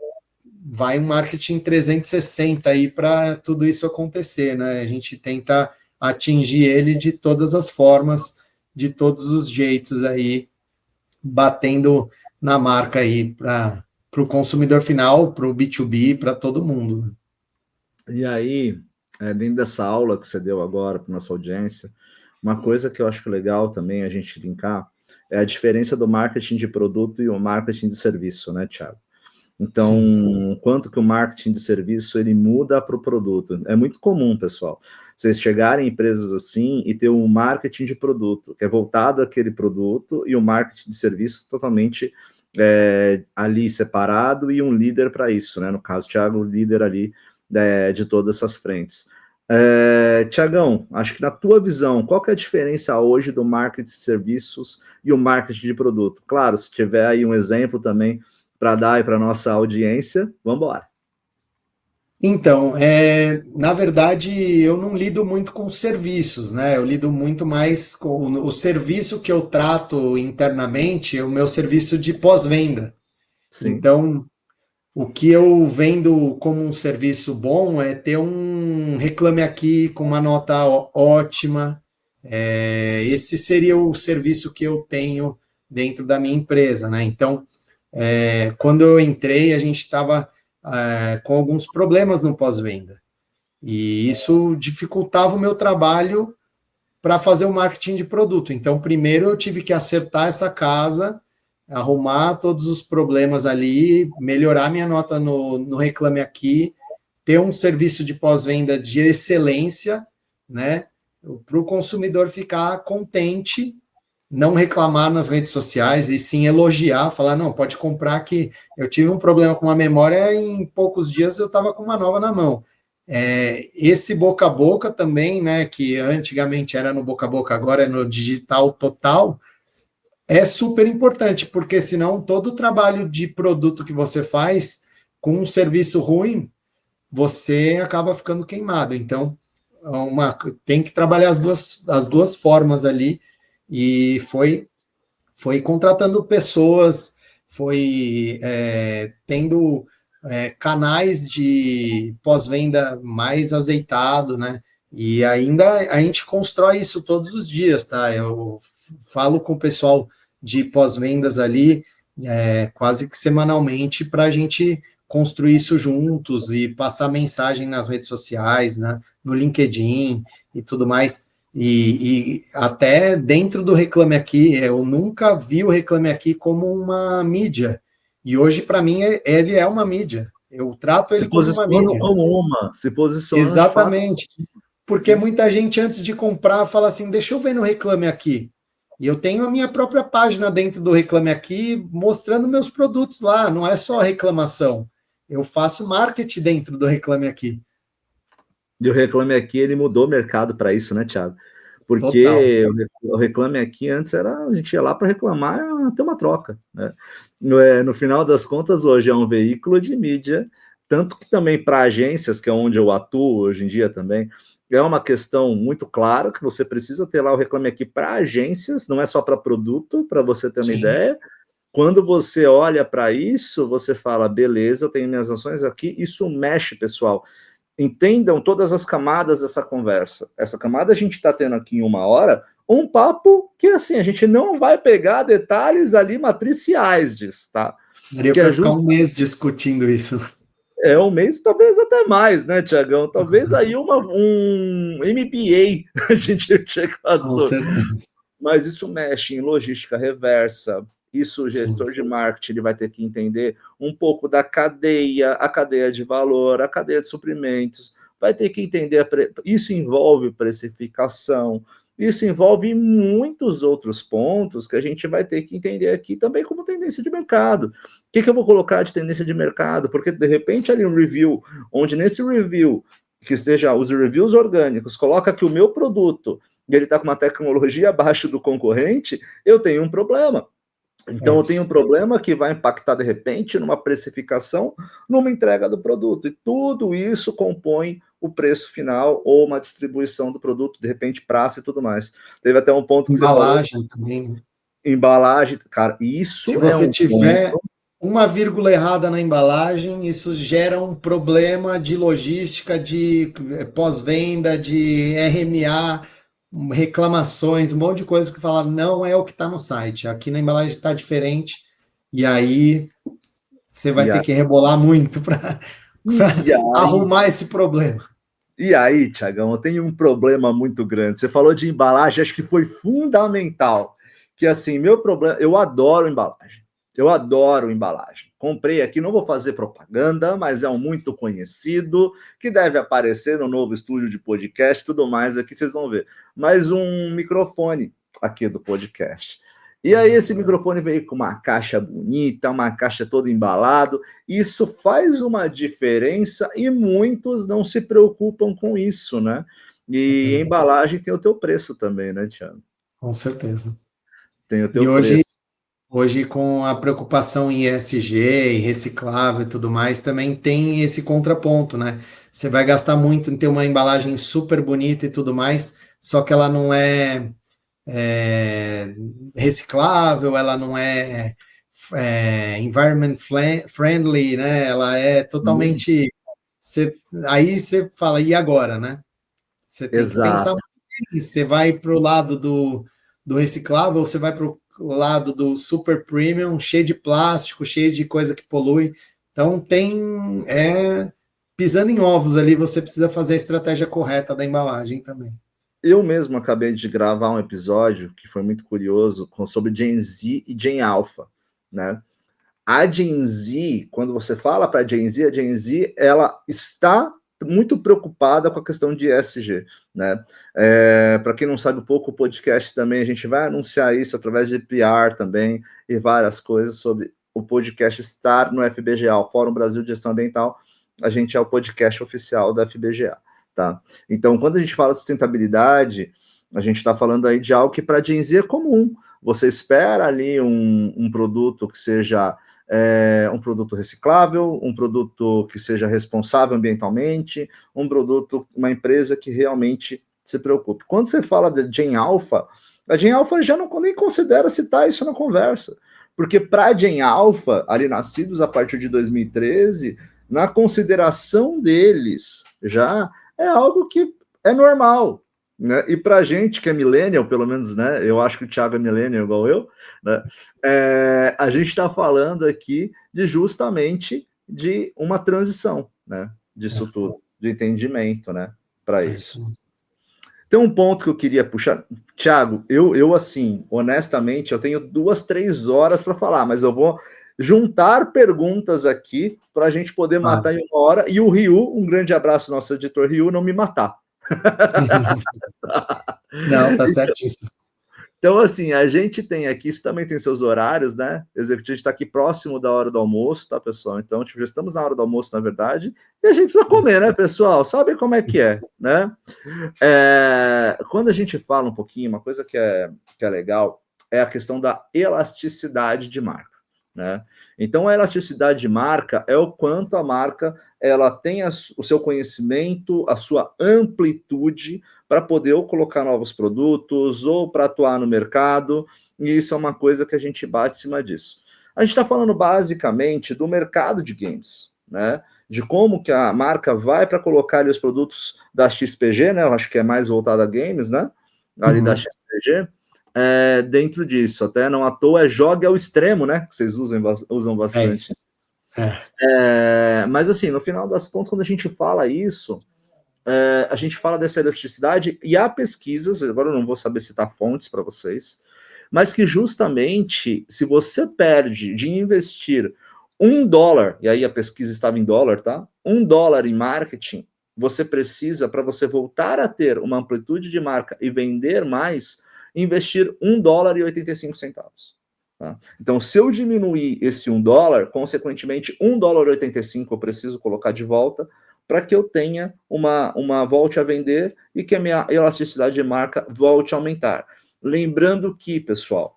vai um marketing 360 aí para tudo isso acontecer, né? A gente tenta atingir ele de todas as formas, de todos os jeitos aí, batendo na marca aí para o consumidor final, para o B2B, para todo mundo.
E aí, dentro dessa aula que você deu agora para nossa audiência, uma coisa que eu acho legal também a gente linkar é a diferença do marketing de produto e o marketing de serviço, né, Thiago? Então, sim, quanto que o marketing de serviço ele muda para o produto. É muito comum, pessoal, vocês chegarem em empresas assim e ter um marketing de produto, que é voltado àquele produto, e o marketing de serviço totalmente ali separado, e um líder para isso, né? No caso, Thiago, o líder ali de todas essas frentes. Tiagão, acho que na tua visão, qual que é a diferença hoje do marketing de serviços e o marketing de produto? Claro, se tiver aí um exemplo também para dar aí para nossa audiência, vamos embora.
Então, na verdade, eu não lido muito com serviços, né? Eu lido muito mais com o serviço que eu trato internamente, é o meu serviço de pós-venda.
Sim.
Então, o que eu vendo como um serviço bom é ter um Reclame Aqui com uma nota ótima. Esse seria o serviço que eu tenho dentro da minha empresa, né? Então, quando eu entrei, a gente estava com alguns problemas no pós-venda. E isso dificultava o meu trabalho para fazer o marketing de produto. Então, primeiro eu tive que acertar essa casa, arrumar todos os problemas ali, melhorar minha nota no Reclame Aqui, ter um serviço de pós-venda de excelência, né? Para o consumidor ficar contente, não reclamar nas redes sociais e sim elogiar, falar, não, pode comprar que eu tive um problema com a memória e em poucos dias eu estava com uma nova na mão. Esse boca a boca também, né, que antigamente era no boca a boca, agora é no digital total, é super importante, porque senão todo o trabalho de produto que você faz com um serviço ruim, você acaba ficando queimado. Então, tem que trabalhar as duas formas ali, e foi contratando pessoas, foi tendo canais de pós-venda mais azeitado, né? E ainda a gente constrói isso todos os dias, tá? Eu falo com o pessoal de pós-vendas ali, quase que semanalmente, para a gente construir isso juntos e passar mensagem nas redes sociais, né, no LinkedIn e tudo mais. E até dentro do Reclame Aqui, eu nunca vi o Reclame Aqui como uma mídia. E hoje, para mim, ele é uma mídia. Eu trato ele como uma mídia.
Se posicionando
Exatamente. Porque muita gente, antes de comprar, fala assim, deixa eu ver no Reclame Aqui. E eu tenho a minha própria página dentro do Reclame Aqui, mostrando meus produtos lá. Não é só reclamação. Eu faço marketing dentro do Reclame Aqui.
E o Reclame Aqui, ele mudou o mercado para isso, né, Thiago? Porque o Reclame Aqui antes era, a gente ia lá para reclamar, ter uma troca, né? No final das contas, hoje é um veículo de mídia, tanto que também para agências, que é onde eu atuo hoje em dia também, é uma questão muito clara que você precisa ter lá o Reclame Aqui para agências, não é só para produto, para você ter uma ideia. Quando você olha para isso, você fala, beleza, eu tenho minhas ações aqui, isso mexe, pessoal. Entendam todas as camadas dessa conversa. Essa camada a gente está tendo aqui em 1 hora, um papo que, assim, a gente não vai pegar detalhes ali matriciais disso, tá?
Daria para ficar um mês discutindo isso.
Um mês, talvez até mais, né, Tiagão? Talvez aí um MBA a gente chega a mas isso mexe em logística reversa, isso o gestor de marketing ele vai ter que entender um pouco da cadeia, a cadeia de valor, a cadeia de suprimentos, vai ter que entender, isso envolve precificação, isso envolve muitos outros pontos que a gente vai ter que entender aqui também como tendência de mercado. O que eu vou colocar de tendência de mercado? Porque, de repente, ali um review, onde nesse review, que seja os reviews orgânicos, coloca que o meu produto e ele está com uma tecnologia abaixo do concorrente, eu tenho um problema. Então, eu tenho um problema que vai impactar, de repente, numa precificação, numa entrega do produto. E tudo isso compõe o preço final ou uma distribuição do produto, de repente, praça e tudo mais. Teve até um ponto que
embalagem
você falou,
também.
Embalagem, cara, isso
se você tiver uma vírgula errada na embalagem, isso gera um problema de logística, de pós-venda, de RMA, reclamações, um monte de coisa que fala, não é o que está no site, aqui na embalagem está diferente, e aí você vai ter que rebolar muito para arrumar esse problema.
E aí, Tiagão, eu tenho um problema muito grande. Você falou de embalagem, acho que foi fundamental. Que assim, meu problema, eu adoro embalagem. Eu adoro embalagem. Comprei aqui, não vou fazer propaganda, mas é um muito conhecido, que deve aparecer no novo estúdio de podcast, tudo mais aqui, vocês vão ver. Mais um microfone aqui do podcast. E aí esse microfone veio com uma caixa bonita, uma caixa toda embalado. Isso faz uma diferença e muitos não se preocupam com isso, né? E embalagem tem o teu preço também, né, Tiago?
Com certeza.
Tem o teu preço.
Hoje, com a preocupação em ESG, em reciclável e tudo mais, também tem esse contraponto, né? Você vai gastar muito em ter uma embalagem super bonita e tudo mais, só que ela não é reciclável, ela não é environment friendly, né? Ela é totalmente... aí você fala, e agora, né? Você tem que pensar,
Exato.
você vai para o lado do reciclável, ou você vai para o lado do super premium, cheio de plástico, cheio de coisa que polui. Então pisando em ovos ali, você precisa fazer a estratégia correta da embalagem também.
Eu mesmo acabei de gravar um episódio que foi muito curioso sobre Gen Z e Gen Alpha, né? A Gen Z, quando você fala para a Gen Z, ela está muito preocupada com a questão de ESG, né? Para quem não sabe um pouco, o podcast também, a gente vai anunciar isso através de PR também e várias coisas sobre o podcast estar no FBGA, o Fórum Brasil de Gestão Ambiental. A gente é o podcast oficial da FBGA, tá? Então, quando a gente fala de sustentabilidade, a gente está falando aí de algo que para a Gen Z é comum. Você espera ali um produto que seja um produto reciclável, um produto que seja responsável ambientalmente, um produto, uma empresa que realmente se preocupe. Quando você fala de Gen Alpha, a Gen Alpha já não nem considera citar isso na conversa, porque para a Gen Alpha, ali nascidos a partir de 2013, na consideração deles já é algo que é normal, né? E para a gente que é millennial, pelo menos, né? Eu acho que o Thiago é millennial igual eu, né? A gente está falando aqui de justamente de uma transição, né? Disso tudo, de entendimento, né? Para isso. Tem um ponto que eu queria puxar, Thiago. Eu assim, honestamente, eu tenho 2, 3 horas para falar, mas eu vou juntar perguntas aqui para a gente poder matar em 1 hora. E o Ryu, um grande abraço ao nosso editor Ryu, não me matar.
Não, tá certíssimo.
Então, assim, a gente tem aqui, isso também tem seus horários, né? Executivo está aqui próximo da hora do almoço, tá, pessoal? Então, tipo, já estamos na hora do almoço, na verdade, e a gente precisa comer, né, pessoal? Sabe como é que é, né? Quando a gente fala um pouquinho, uma coisa que é legal é a questão da elasticidade de marca, né? Então, a elasticidade de marca é o quanto a marca ela tem o seu conhecimento, a sua amplitude para poder ou colocar novos produtos ou para atuar no mercado, e isso é uma coisa que a gente bate em cima disso. A gente está falando basicamente do mercado de games, né? De como que a marca vai para colocar ali os produtos da XPG, né? Eu acho que é mais voltada a games, né? Ali da XPG. Dentro disso, até não à toa jogue ao extremo, né? Que vocês usam bastante. Mas assim, no final das contas, quando a gente fala isso, a gente fala dessa elasticidade e há pesquisas, agora eu não vou saber citar fontes para vocês, mas que justamente, se você perde de investir $1, e aí a pesquisa estava em dólar, tá? $1 em marketing, você precisa, para você voltar a ter uma amplitude de marca e vender mais, investir $1,85. Tá? Então, se eu diminuir esse $1, consequentemente, $1,85 eu preciso colocar de volta para que eu tenha uma volte a vender e que a minha elasticidade de marca volte a aumentar. Lembrando que, pessoal,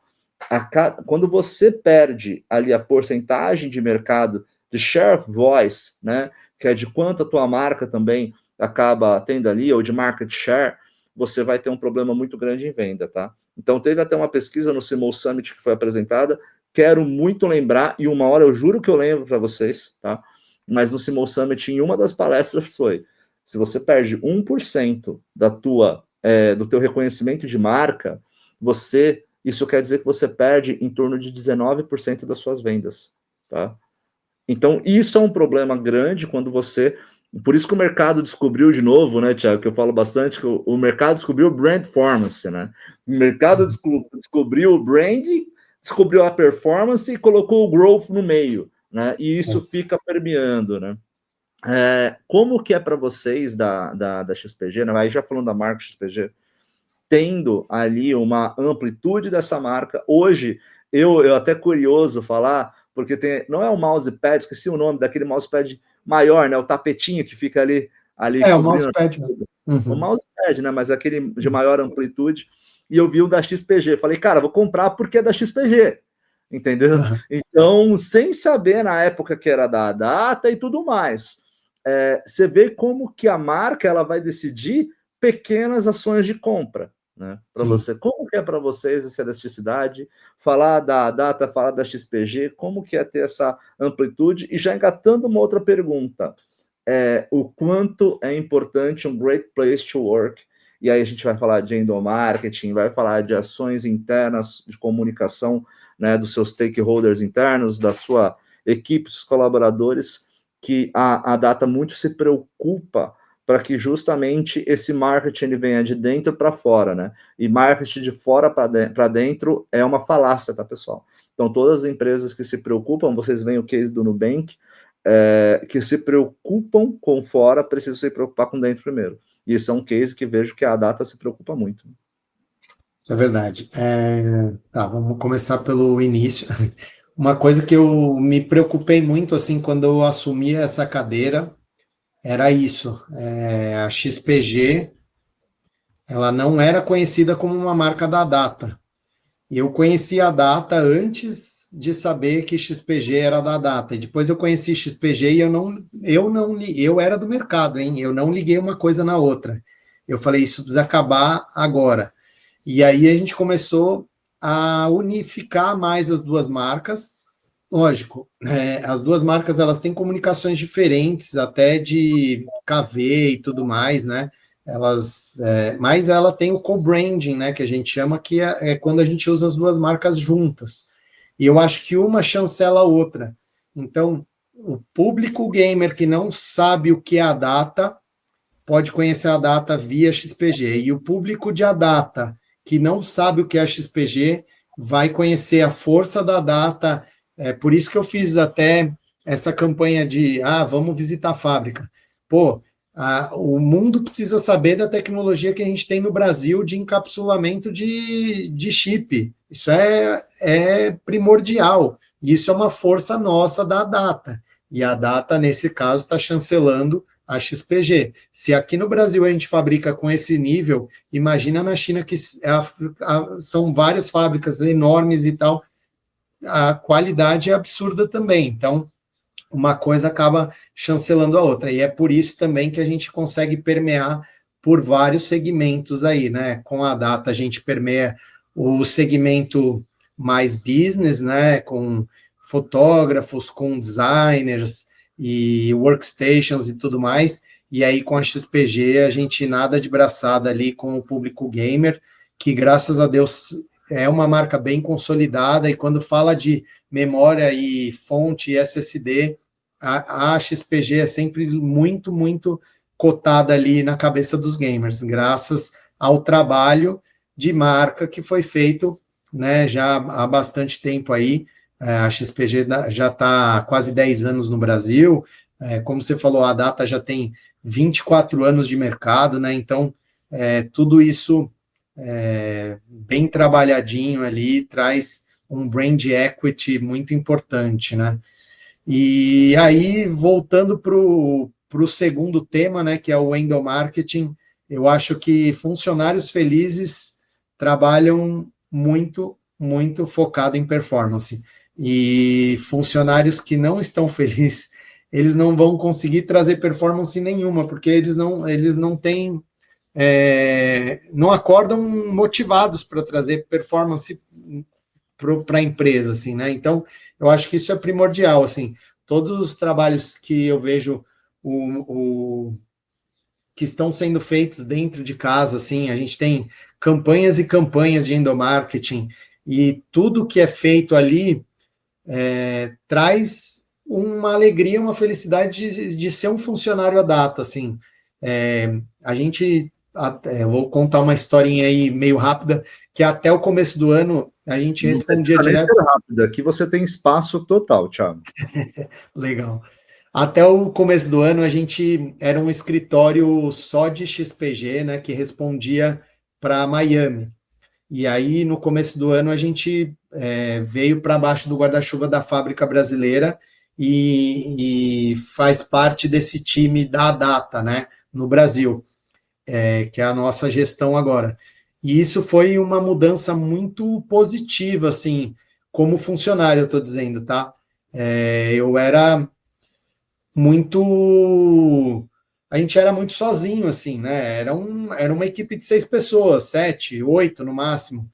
quando você perde ali a porcentagem de mercado de share of voice, né, que é de quanto a tua marca também acaba tendo ali, ou de market share, você vai ter um problema muito grande em venda, tá? Então, teve até uma pesquisa no Simul Summit que foi apresentada, quero muito lembrar, e 1 hora eu juro que eu lembro para vocês, tá? Mas no Simul Summit, em uma das palestras foi, se você perde 1% do teu reconhecimento de marca, isso quer dizer que você perde em torno de 19% das suas vendas, tá? Então, isso é um problema grande quando você... Por isso que o mercado descobriu de novo, né, Thiago, que eu falo bastante, que o mercado descobriu o brand performance, né? O mercado descobriu o brand, descobriu a performance e colocou o growth no meio, né? E isso fica permeando, né? Como que é para vocês da XPG, né? Aí já falando da marca XPG, tendo ali uma amplitude dessa marca, hoje, eu até curioso falar, porque não é o mousepad, esqueci o nome daquele mousepad maior, né? O tapetinho que fica ali
o mousepad.
O mousepad, né? Mas aquele de maior amplitude. E eu vi o da XPG. Falei, cara, vou comprar porque é da XPG. Entendeu? Então, sem saber na época que era da data e tudo mais, você vê como que a marca ela vai decidir pequenas ações de compra, né? Para
Sim.
você, como que é para vocês essa elasticidade? Falar da data, falar da XPG, como que é ter essa amplitude? E já engatando uma outra pergunta, o quanto é importante um great place to work? E aí a gente vai falar de endomarketing, vai falar de ações internas de comunicação, né, dos seus stakeholders internos, da sua equipe, dos colaboradores, que a data muito se preocupa para que justamente esse marketing ele venha de dentro para fora, né? E marketing de fora para dentro é uma falácia, tá, pessoal? Então, todas as empresas que se preocupam, vocês veem o case do Nubank, que se preocupam com fora, precisam se preocupar com dentro primeiro. E isso é um case que vejo que a data se preocupa muito.
Isso é verdade. Tá, vamos começar pelo início. Uma coisa que eu me preocupei muito, assim, quando eu assumi essa cadeira, era isso. A XPG, ela não era conhecida como uma marca da Data. E eu conheci a Data antes de saber que XPG era da Data. E depois eu conheci XPG e eu era do mercado, hein? Eu não liguei uma coisa na outra. Eu falei, isso precisa acabar agora. E aí a gente começou a unificar mais as duas marcas. Lógico, as duas marcas elas têm comunicações diferentes, até de KV e tudo mais, né? Mas ela tem o co-branding, né? Que a gente chama, que é quando a gente usa as duas marcas juntas. E eu acho que uma chancela a outra. Então, o público gamer que não sabe o que é a data pode conhecer a data via XPG. E o público de a data que não sabe o que é a XPG vai conhecer a força da data. Por isso que eu fiz até essa campanha de vamos visitar a fábrica. Pô, o mundo precisa saber da tecnologia que a gente tem no Brasil de encapsulamento de chip. Isso é primordial. Isso é uma força nossa da data. E a data, nesse caso, está chancelando a XPG. Se aqui no Brasil a gente fabrica com esse nível, imagina na China, que são várias fábricas enormes e tal, a qualidade é absurda também. Então, uma coisa acaba chancelando a outra. E é por isso também que a gente consegue permear por vários segmentos aí, né? Com a data a gente permeia o segmento mais business, né? Com fotógrafos, com designers e workstations e tudo mais. E aí com a XPG a gente nada de braçada ali com o público gamer, que graças a Deus é uma marca bem consolidada, e quando fala de memória e fonte e SSD, a XPG é sempre muito, muito cotada ali na cabeça dos gamers, graças ao trabalho de marca que foi feito, né, já há bastante tempo aí. A XPG já está há quase 10 anos no Brasil, como você falou, a data já tem 24 anos de mercado, né, então tudo isso bem trabalhadinho ali, traz um brand equity muito importante, né? E aí, voltando para o segundo tema, né, que é o endomarketing, eu acho que funcionários felizes trabalham muito, muito focado em performance. E funcionários que não estão felizes, eles não vão conseguir trazer performance nenhuma, porque eles não têm, não acordam motivados para trazer performance para a empresa, assim, né? Então, eu acho que isso é primordial, assim. Todos os trabalhos que eu vejo que estão sendo feitos dentro de casa, assim, a gente tem campanhas e campanhas de endomarketing, e tudo que é feito ali traz uma alegria, uma felicidade de ser um funcionário à data, assim. A gente, vou contar uma historinha aí meio rápida, que até o começo do ano a gente
Não
respondia
precisa nem
direto.
ser rápido, aqui você tem espaço total, Thiago.
Legal. Até o começo do ano a gente era um escritório só de XPG, né, que respondia para Miami. E aí, no começo do ano, a gente veio para baixo do guarda-chuva da fábrica brasileira e faz parte desse time da Data, né, no Brasil, que é a nossa gestão agora. E isso foi uma mudança muito positiva, assim, como funcionário, eu estou dizendo, tá? Eu era muito. a gente era muito sozinho, assim, né? Era uma equipe de 6 pessoas, 7, 8 no máximo.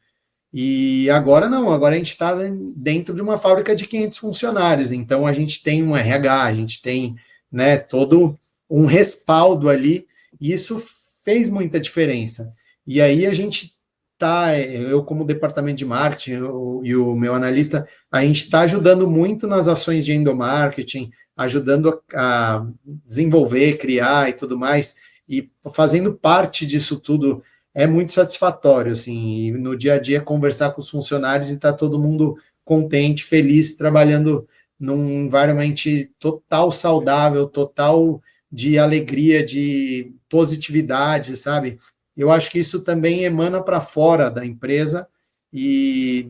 E agora não, agora a gente está dentro de uma fábrica de 500 funcionários, então a gente tem um RH, a gente tem, né, todo um respaldo ali, e isso fez muita diferença. E aí a gente tá, eu como departamento de marketing e o meu analista, a gente está ajudando muito nas ações de endomarketing, ajudando a desenvolver, criar e tudo mais, e fazendo parte disso tudo é muito satisfatório, assim, e no dia a dia conversar com os funcionários e estar todo mundo contente, feliz, trabalhando num environment total saudável, total de alegria, de positividade, sabe? Eu acho que isso também emana para fora da empresa e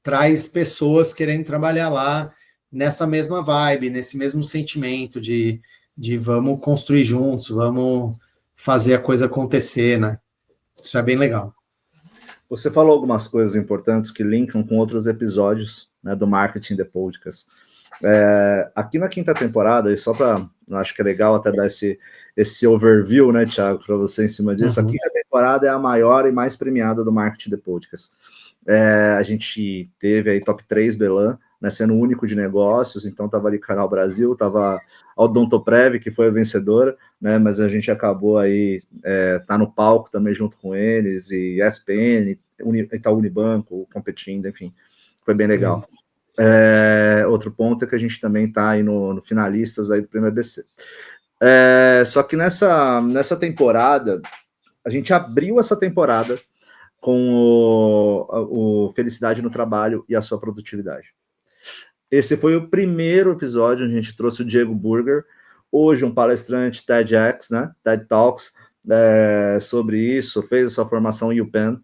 traz pessoas querendo trabalhar lá nessa mesma vibe, nesse mesmo sentimento de vamos construir juntos, vamos fazer a coisa acontecer, né? Isso é bem legal.
Você falou algumas coisas importantes que linkam com outros episódios, né, do Marketing The Podcast. Aqui na quinta temporada, e só para, acho que é legal até dar esse overview, né, Thiago, para você em cima disso. A quinta temporada é a maior e mais premiada do Marketing The Podcast. A gente teve aí top 3 do Elan, né, sendo o único de negócios, então estava ali Canal Brasil, estava a Odontoprev, que foi a vencedora, né, mas a gente acabou aí, tá no palco também junto com eles, e ESPN, Itaú Unibanco, competindo, enfim, foi bem legal. Outro ponto é que a gente também está aí no finalistas aí do Prêmio ABC. Só que nessa temporada, a gente abriu essa temporada com o Felicidade no Trabalho e a sua produtividade. Esse foi o primeiro episódio onde a gente trouxe o Diego Burger, hoje um palestrante TEDx, né, TED Talks, sobre isso, fez a sua formação em UPenn,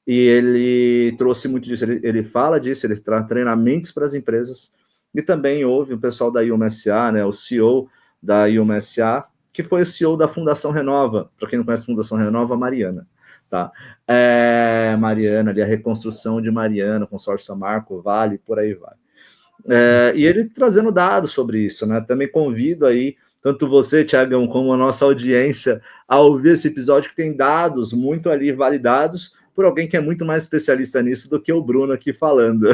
e ele trouxe muito disso, ele fala disso, ele traz treinamentos para as empresas, e também houve o pessoal da IUMSA, né, o CEO da IUMSA, que foi o CEO da Fundação Renova, para quem não conhece a Fundação Renova, Mariana, tá? Mariana, ali a reconstrução de Mariana, consórcio São Marco, Vale, por aí vai. E ele trazendo dados sobre isso, né? Também convido aí, tanto você, Thiagão, como a nossa audiência, a ouvir esse episódio que tem dados muito ali validados por alguém que é muito mais especialista nisso do que o Bruno aqui falando.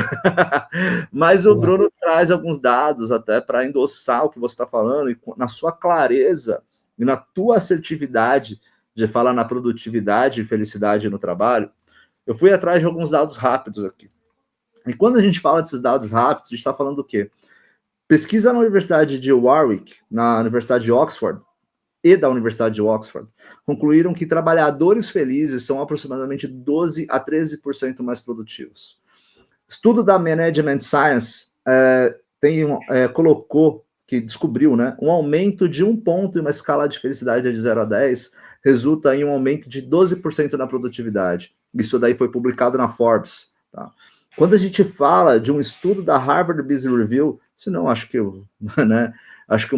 Mas o Bruno traz alguns dados até para endossar o que você está falando, e na sua clareza e na tua assertividade de falar na produtividade e felicidade no trabalho, eu fui atrás de alguns dados rápidos aqui. E quando a gente fala desses dados rápidos, a gente está falando do quê? Pesquisa na Universidade de Warwick, na Universidade de Oxford e da Universidade de Oxford, concluíram que trabalhadores felizes são aproximadamente 12 a 13% mais produtivos. Estudo da Management Science colocou, que descobriu, né, um aumento de 1 ponto em uma escala de felicidade de 0 a 10 resulta em um aumento de 12% na produtividade. Isso daí foi publicado na Forbes, tá? Quando a gente fala de um estudo da Harvard Business Review, se não, acho que o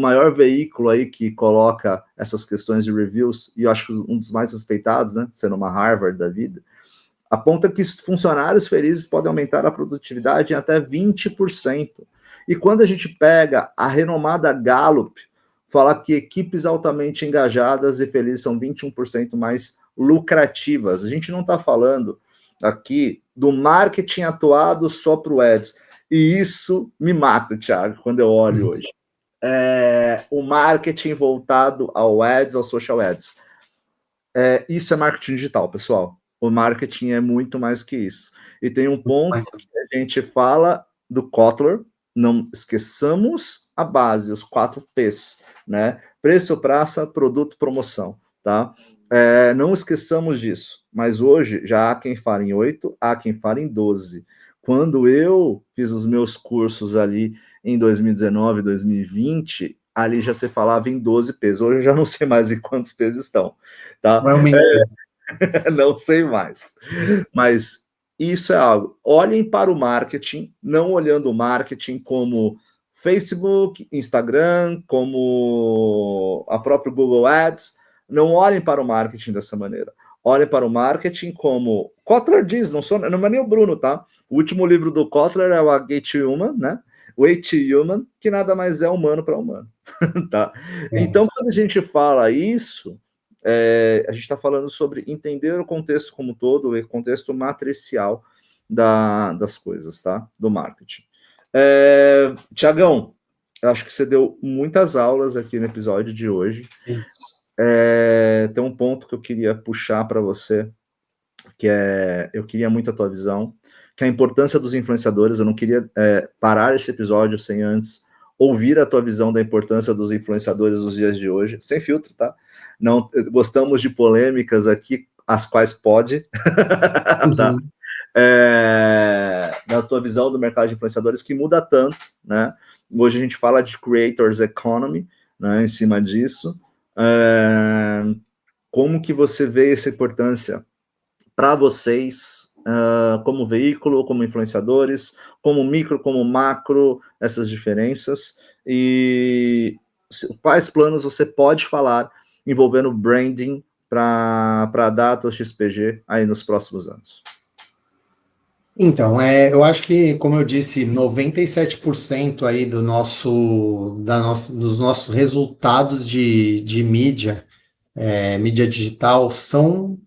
maior veículo aí que coloca essas questões de reviews, e eu acho que um dos mais respeitados, né, sendo uma Harvard da vida, aponta que funcionários felizes podem aumentar a produtividade em até 20%. E quando a gente pega a renomada Gallup, fala que equipes altamente engajadas e felizes são 21% mais lucrativas. A gente não está falando aqui do marketing atuado só para o Ads. E isso me mata, Thiago, quando eu olho hoje. O marketing voltado ao Ads, ao Social Ads. Isso é marketing digital, pessoal. O marketing é muito mais que isso. E tem um ponto que a gente fala do Kotler, não esqueçamos a base, os 4 P's, né? Preço, praça, produto, promoção, tá? Não esqueçamos disso, mas hoje já há quem fale em 8, há quem fale em 12. Quando eu fiz os meus cursos ali em 2019, 2020, ali já se falava em 12 P's. Hoje eu já não sei mais em quantos P's estão, tá? Não sei mais. Mas isso é algo. Olhem para o marketing, não olhando o marketing como Facebook, Instagram, como a própria Google Ads. Não olhem para o marketing dessa maneira. Olhem para o marketing como... Kotler diz, não é nem o Bruno, tá? O último livro do Kotler é o A Gate Human, né? Way to Human, que nada mais é humano para humano. Tá? Então, quando a gente fala isso, a gente está falando sobre entender o contexto como um todo, o contexto matricial das coisas, tá? Do marketing. Tiagão, acho que você deu muitas aulas aqui no episódio de hoje. Tem um ponto que eu queria puxar para você, que eu queria muito a tua visão, que é a importância dos influenciadores. Eu não queria parar esse episódio sem antes ouvir a tua visão da importância dos influenciadores nos dias de hoje, sem filtro, tá? Não gostamos de polêmicas aqui, as quais pode, tá? Da tua visão do mercado de influenciadores, que muda tanto, né? Hoje a gente fala de creators economy, né, em cima disso. Como que você vê essa importância para vocês, como veículo, como influenciadores, como micro, como macro, essas diferenças, e quais planos você pode falar envolvendo branding para a Data XPG aí nos próximos anos?
Então, eu acho que, como eu disse, 97% aí dos nossos resultados de mídia, mídia digital, são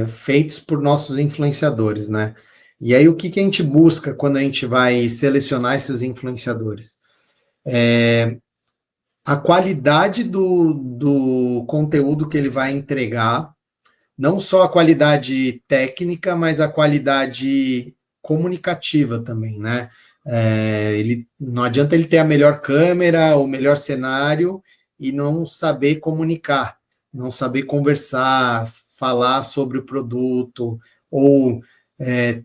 feitos por nossos influenciadores, né? E aí, o que a gente busca quando a gente vai selecionar esses influenciadores? A qualidade do conteúdo que ele vai entregar, não só a qualidade técnica, mas a qualidade comunicativa também, né? Não adianta ele ter a melhor câmera, o melhor cenário e não saber comunicar, não saber conversar, falar sobre o produto, ou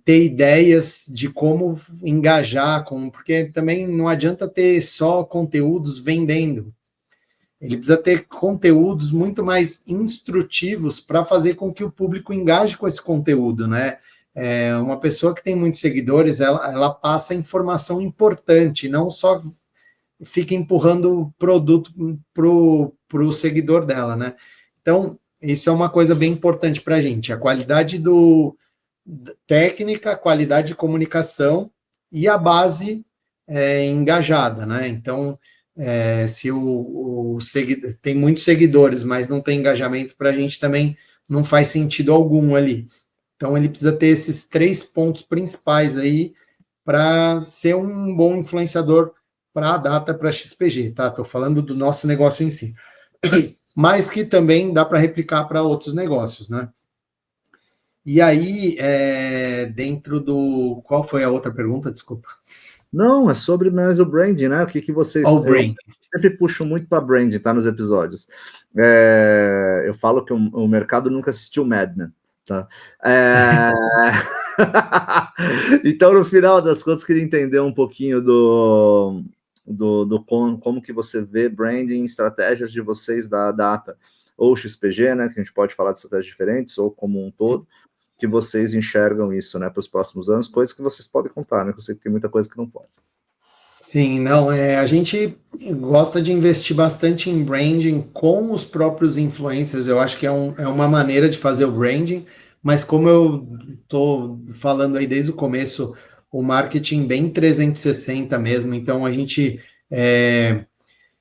ter ideias de como engajar, porque também não adianta ter só conteúdos vendendo. Ele precisa ter conteúdos muito mais instrutivos para fazer com que o público engaje com esse conteúdo, né? Uma pessoa que tem muitos seguidores, ela passa informação importante, não só fica empurrando produto para o seguidor dela, né? Então, isso é uma coisa bem importante para a gente, a qualidade técnica, a qualidade de comunicação e a base engajada, né? Então, se tem muitos seguidores, mas não tem engajamento, para a gente também não faz sentido algum ali. Então, ele precisa ter esses 3 pontos principais aí para ser um bom influenciador para a Data, para a XPG, tá? Estou falando do nosso negócio em si. Mas que também dá para replicar para outros negócios, né? E aí, dentro do... Qual foi a outra pergunta? Desculpa.
Não, é sobre mais o branding, né? O que vocês... Eu sempre puxo muito para branding, tá? Nos episódios. Eu falo que o mercado nunca assistiu Mad Men, tá? Então, no final das contas, queria entender um pouquinho como que você vê branding, estratégias de vocês da Data, ou XPG, né? Que a gente pode falar de estratégias diferentes, ou como um todo, que vocês enxergam isso, né, para os próximos anos, coisas que vocês podem contar, né, que eu sei que tem muita coisa que não pode.
Sim, não, a gente gosta de investir bastante em branding com os próprios influencers. Eu acho que é uma maneira de fazer o branding, mas como eu estou falando aí desde o começo, o marketing bem 360 mesmo, então a gente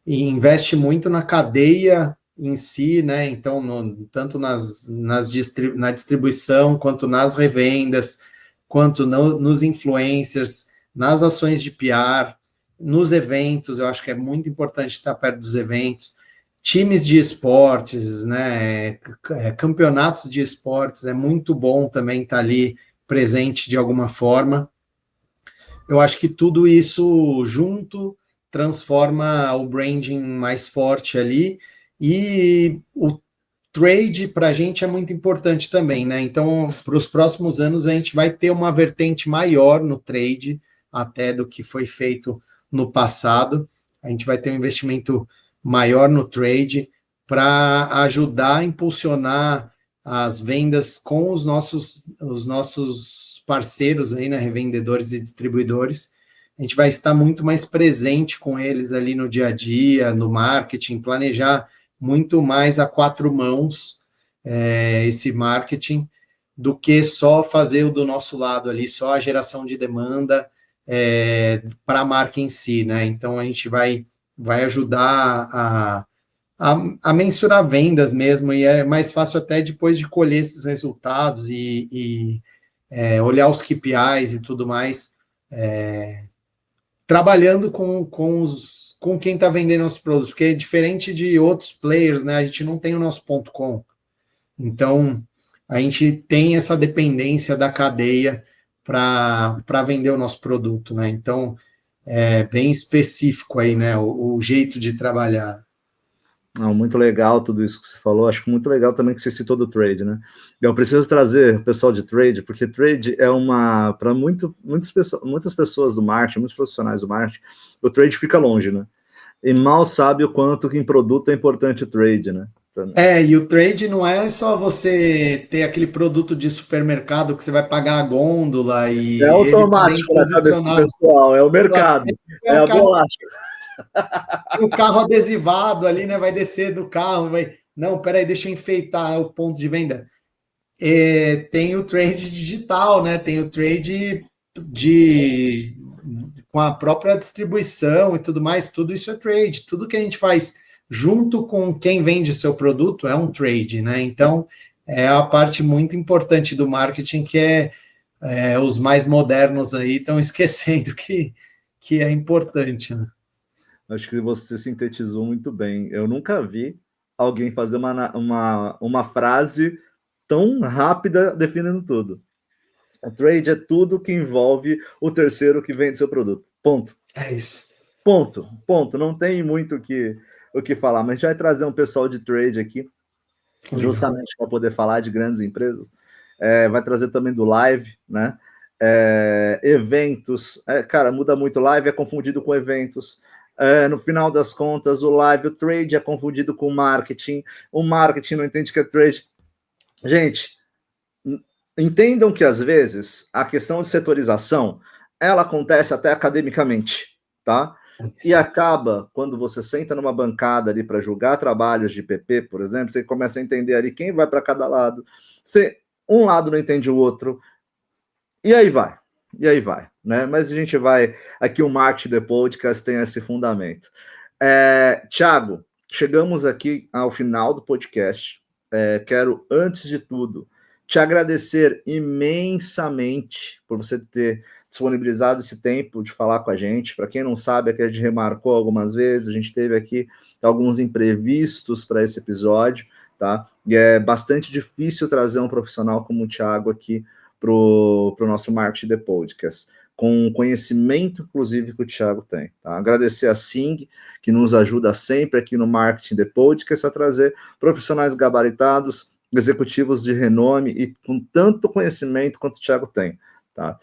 investe muito na cadeia em si, né? Então, tanto na distribuição, quanto nas revendas, quanto nos influencers, nas ações de PR, nos eventos. Eu acho que é muito importante estar perto dos eventos, times de esportes, né? Campeonatos de esportes, é muito bom também estar ali presente de alguma forma. Eu acho que tudo isso junto transforma o branding mais forte ali, e o trade para a gente é muito importante também, né? Então, para os próximos anos, a gente vai ter uma vertente maior no trade, até do que foi feito no passado. A gente vai ter um investimento maior no trade para ajudar a impulsionar as vendas com os nossos parceiros aí, né, revendedores e distribuidores. A gente vai estar muito mais presente com eles ali no dia a dia, no marketing, planejar muito mais a 4 mãos esse marketing, do que só fazer o do nosso lado ali, só a geração de demanda para a marca em si, né? Então a gente vai ajudar a mensurar vendas mesmo, e é mais fácil até depois de colher esses resultados e olhar os KPIs e tudo mais, trabalhando com quem está vendendo os produtos, porque é diferente de outros players, né? A gente não tem o nosso ponto .com. Então, a gente tem essa dependência da cadeia para vender o nosso produto, né? Então, é bem específico aí, né? O jeito de trabalhar.
Não, muito legal tudo isso que você falou. Acho muito legal também que você citou do trade, né? Eu preciso trazer o pessoal de trade, porque trade é para muitas pessoas do marketing, muitos profissionais do marketing, o trade fica longe, né? E mal sabe o quanto que em produto é importante o trade, né? Então,
E o trade não é só você ter aquele produto de supermercado que você vai pagar a gôndola
é
e ele tá bem
automático na cabeça do
posicionado.
pessoal, é o mercado, é a bolacha.
O carro adesivado ali, né? Vai descer do carro, vai. Não, peraí, deixa eu enfeitar o ponto de venda. Tem o trade digital, né? Tem o trade de com a própria distribuição e tudo mais, tudo isso é trade. Tudo que a gente faz junto com quem vende o seu produto é um trade, né? Então, é a parte muito importante do marketing que os mais modernos aí estão esquecendo que é importante, né?
Acho que você sintetizou muito bem. Eu nunca vi alguém fazer uma frase tão rápida definindo tudo. O trade é tudo que envolve o terceiro que vende seu produto. Ponto.
É isso.
Ponto. Ponto. Não tem muito o que falar, mas a gente vai trazer um pessoal de trade aqui, justamente para poder falar de grandes empresas. Vai trazer também do live, né? Eventos. Cara, muda muito. Live é confundido com eventos. No final das contas, o live, o trade é confundido com marketing. O marketing não entende que é trade. Gente, entendam que às vezes a questão de setorização ela acontece até academicamente, tá? E acaba quando você senta numa bancada ali para julgar trabalhos de PP, por exemplo, você começa a entender ali quem vai para cada lado. Um lado não entende o outro. E aí vai. Né? Mas a gente vai. Aqui o Marketing The Podcast tem esse fundamento. Thiago, chegamos aqui ao final do podcast. Quero, antes de tudo, te agradecer imensamente por você ter disponibilizado esse tempo de falar com a gente. Para quem não sabe, é que a gente remarcou algumas vezes, a gente teve aqui alguns imprevistos para esse episódio, tá? E é bastante difícil trazer um profissional como o Thiago aqui para o nosso Marketing The Podcast, com o conhecimento, inclusive, que o Thiago tem. Tá? Agradecer a Sing, que nos ajuda sempre aqui no Marketing The Podcast a trazer profissionais gabaritados, executivos de renome e com tanto conhecimento quanto o Thiago tem. Tá?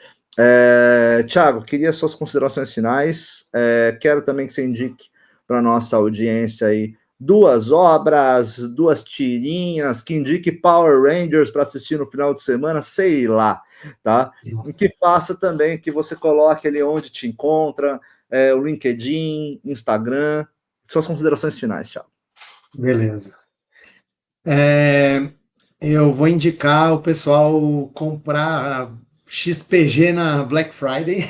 Thiago, queria suas considerações finais. Quero também que você indique para a nossa audiência aí 2 obras, 2 tirinhas, que indique Power Rangers para assistir no final de semana, sei lá, tá? E que faça também que você coloque ali onde te encontra, o LinkedIn, Instagram. Suas considerações finais, Thiago.
Beleza. Eu vou indicar o pessoal comprar XPG na Black Friday.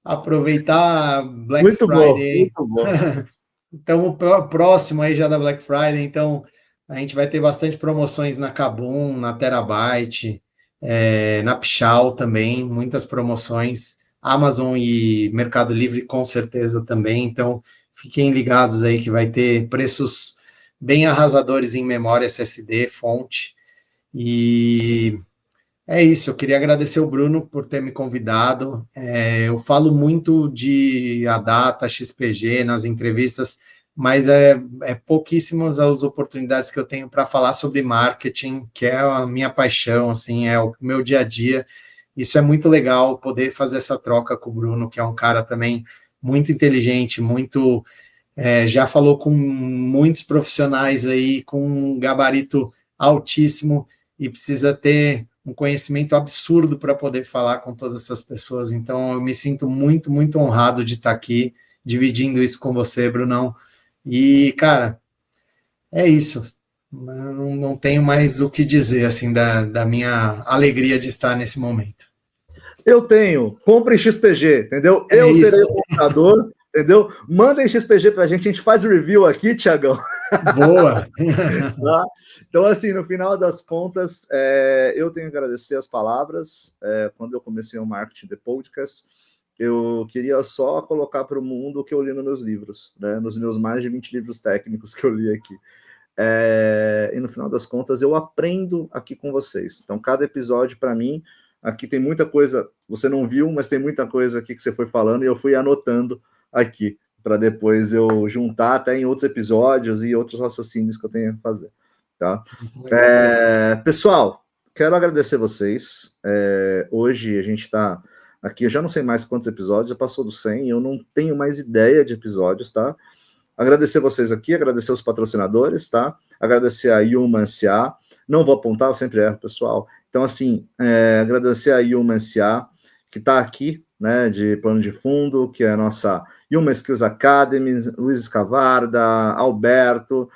Aproveitar Black
Muito
Friday.
bom, muito bom.
Então, o próximo aí já da Black Friday, então a gente vai ter bastante promoções na Kabum, na Terabyte, na Pichau também, muitas promoções. Amazon e Mercado Livre com certeza também, então fiquem ligados aí que vai ter preços bem arrasadores em memória SSD, fonte. E é isso, eu queria agradecer o Bruno por ter me convidado. Eu falo muito de ADATA, XPG nas entrevistas, mas é pouquíssimas as oportunidades que eu tenho para falar sobre marketing, que é a minha paixão, assim, é o meu dia a dia. Isso é muito legal, poder fazer essa troca com o Bruno, que é um cara também muito inteligente, já falou com muitos profissionais aí, com um gabarito altíssimo e precisa ter um conhecimento absurdo para poder falar com todas essas pessoas. Então, eu me sinto muito, muito honrado de estar aqui, dividindo isso com você, Brunão. E, cara, é isso. Não tenho mais o que dizer, assim, da minha alegria de estar nesse momento.
Eu tenho, comprem XPG, entendeu?
É
Eu serei
isso.
o comprador, entendeu? Mandem XPG pra gente, a gente faz review aqui, Tiagão.
Boa!
Tá? Então, assim, no final das contas, eu tenho que agradecer as palavras. Quando eu comecei o Marketing The Podcast, eu queria só colocar para o mundo o que eu li nos meus livros, né? Nos meus mais de 20 livros técnicos que eu li aqui. E no final das contas, eu aprendo aqui com vocês. Então, cada episódio, para mim, aqui tem muita coisa, você não viu, mas tem muita coisa aqui que você foi falando e eu fui anotando aqui, para depois eu juntar até em outros episódios e outros raciocínios que eu tenho a fazer. Tá? Pessoal, quero agradecer vocês. Hoje a gente está aqui, eu já não sei mais quantos episódios, já passou dos 100, eu não tenho mais ideia de episódios, tá? Agradecer vocês aqui, agradecer os patrocinadores, tá? Agradecer a Yuma SA. Não vou apontar, eu sempre erro, pessoal. Então, assim, agradecer a Yuma SA, que está aqui, né, de plano de fundo, que é a nossa Yuma Skills Academy, Luiz Escavarda, Alberto,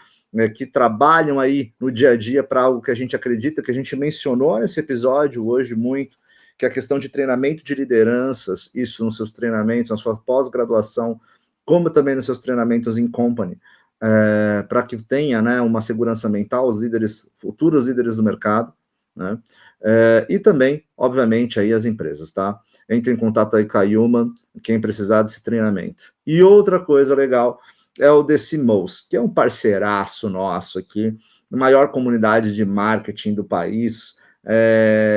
que trabalham aí no dia a dia para algo que a gente acredita, que a gente mencionou nesse episódio hoje muito, que é a questão de treinamento de lideranças, isso nos seus treinamentos, na sua pós-graduação, como também nos seus treinamentos em company, para que tenha, né, uma segurança mental, os líderes, futuros líderes do mercado, né, e também, obviamente, aí as empresas, tá? Entre em contato aí com a Human, quem precisar desse treinamento. E outra coisa legal é o Decimos, que é um parceiraço nosso aqui, a maior comunidade de marketing do país,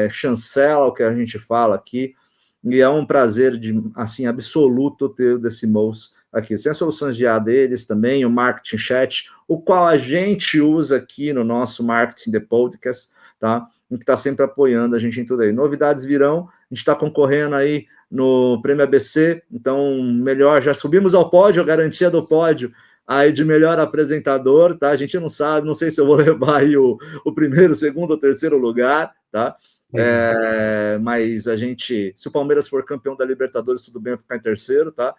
chancela o que a gente fala aqui, e é um prazer assim, absoluto ter o Decimos aqui. Tem as soluções de IA deles também, o Marketing Chat, o qual a gente usa aqui no nosso Marketing The Podcast, tá? Que está sempre apoiando a gente em tudo aí. Novidades virão, a gente está concorrendo aí no Prêmio ABC, então melhor, já subimos ao pódio, a garantia do pódio aí de melhor apresentador, tá? A gente não sabe, não sei se eu vou levar aí o primeiro, segundo ou terceiro lugar, tá? Mas a gente, se o Palmeiras for campeão da Libertadores, tudo bem, eu ficar em terceiro, tá?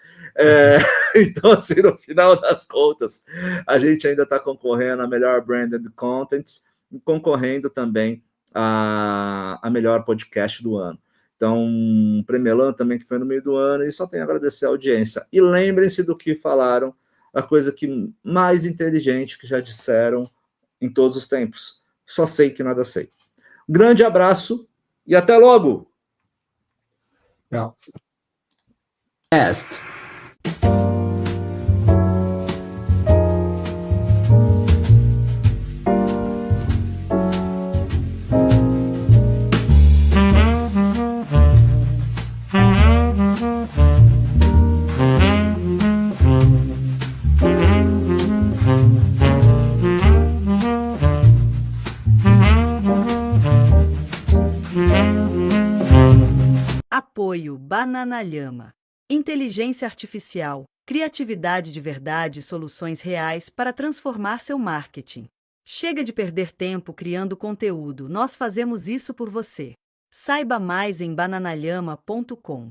Então, assim, no final das contas, a gente ainda está concorrendo a melhor branded content, e concorrendo também a melhor podcast do ano. Então, Premelan também, que foi no meio do ano, e só tenho a agradecer a audiência. E lembrem-se do que falaram, a coisa que mais inteligente que já disseram em todos os tempos. Só sei que nada sei. Grande abraço e até logo!
Tchau.
Cast.
Apoio Bananalhama. Inteligência artificial, criatividade de verdade e soluções reais para transformar seu marketing. Chega de perder tempo criando conteúdo, nós fazemos isso por você. Saiba mais em bananalhama.com.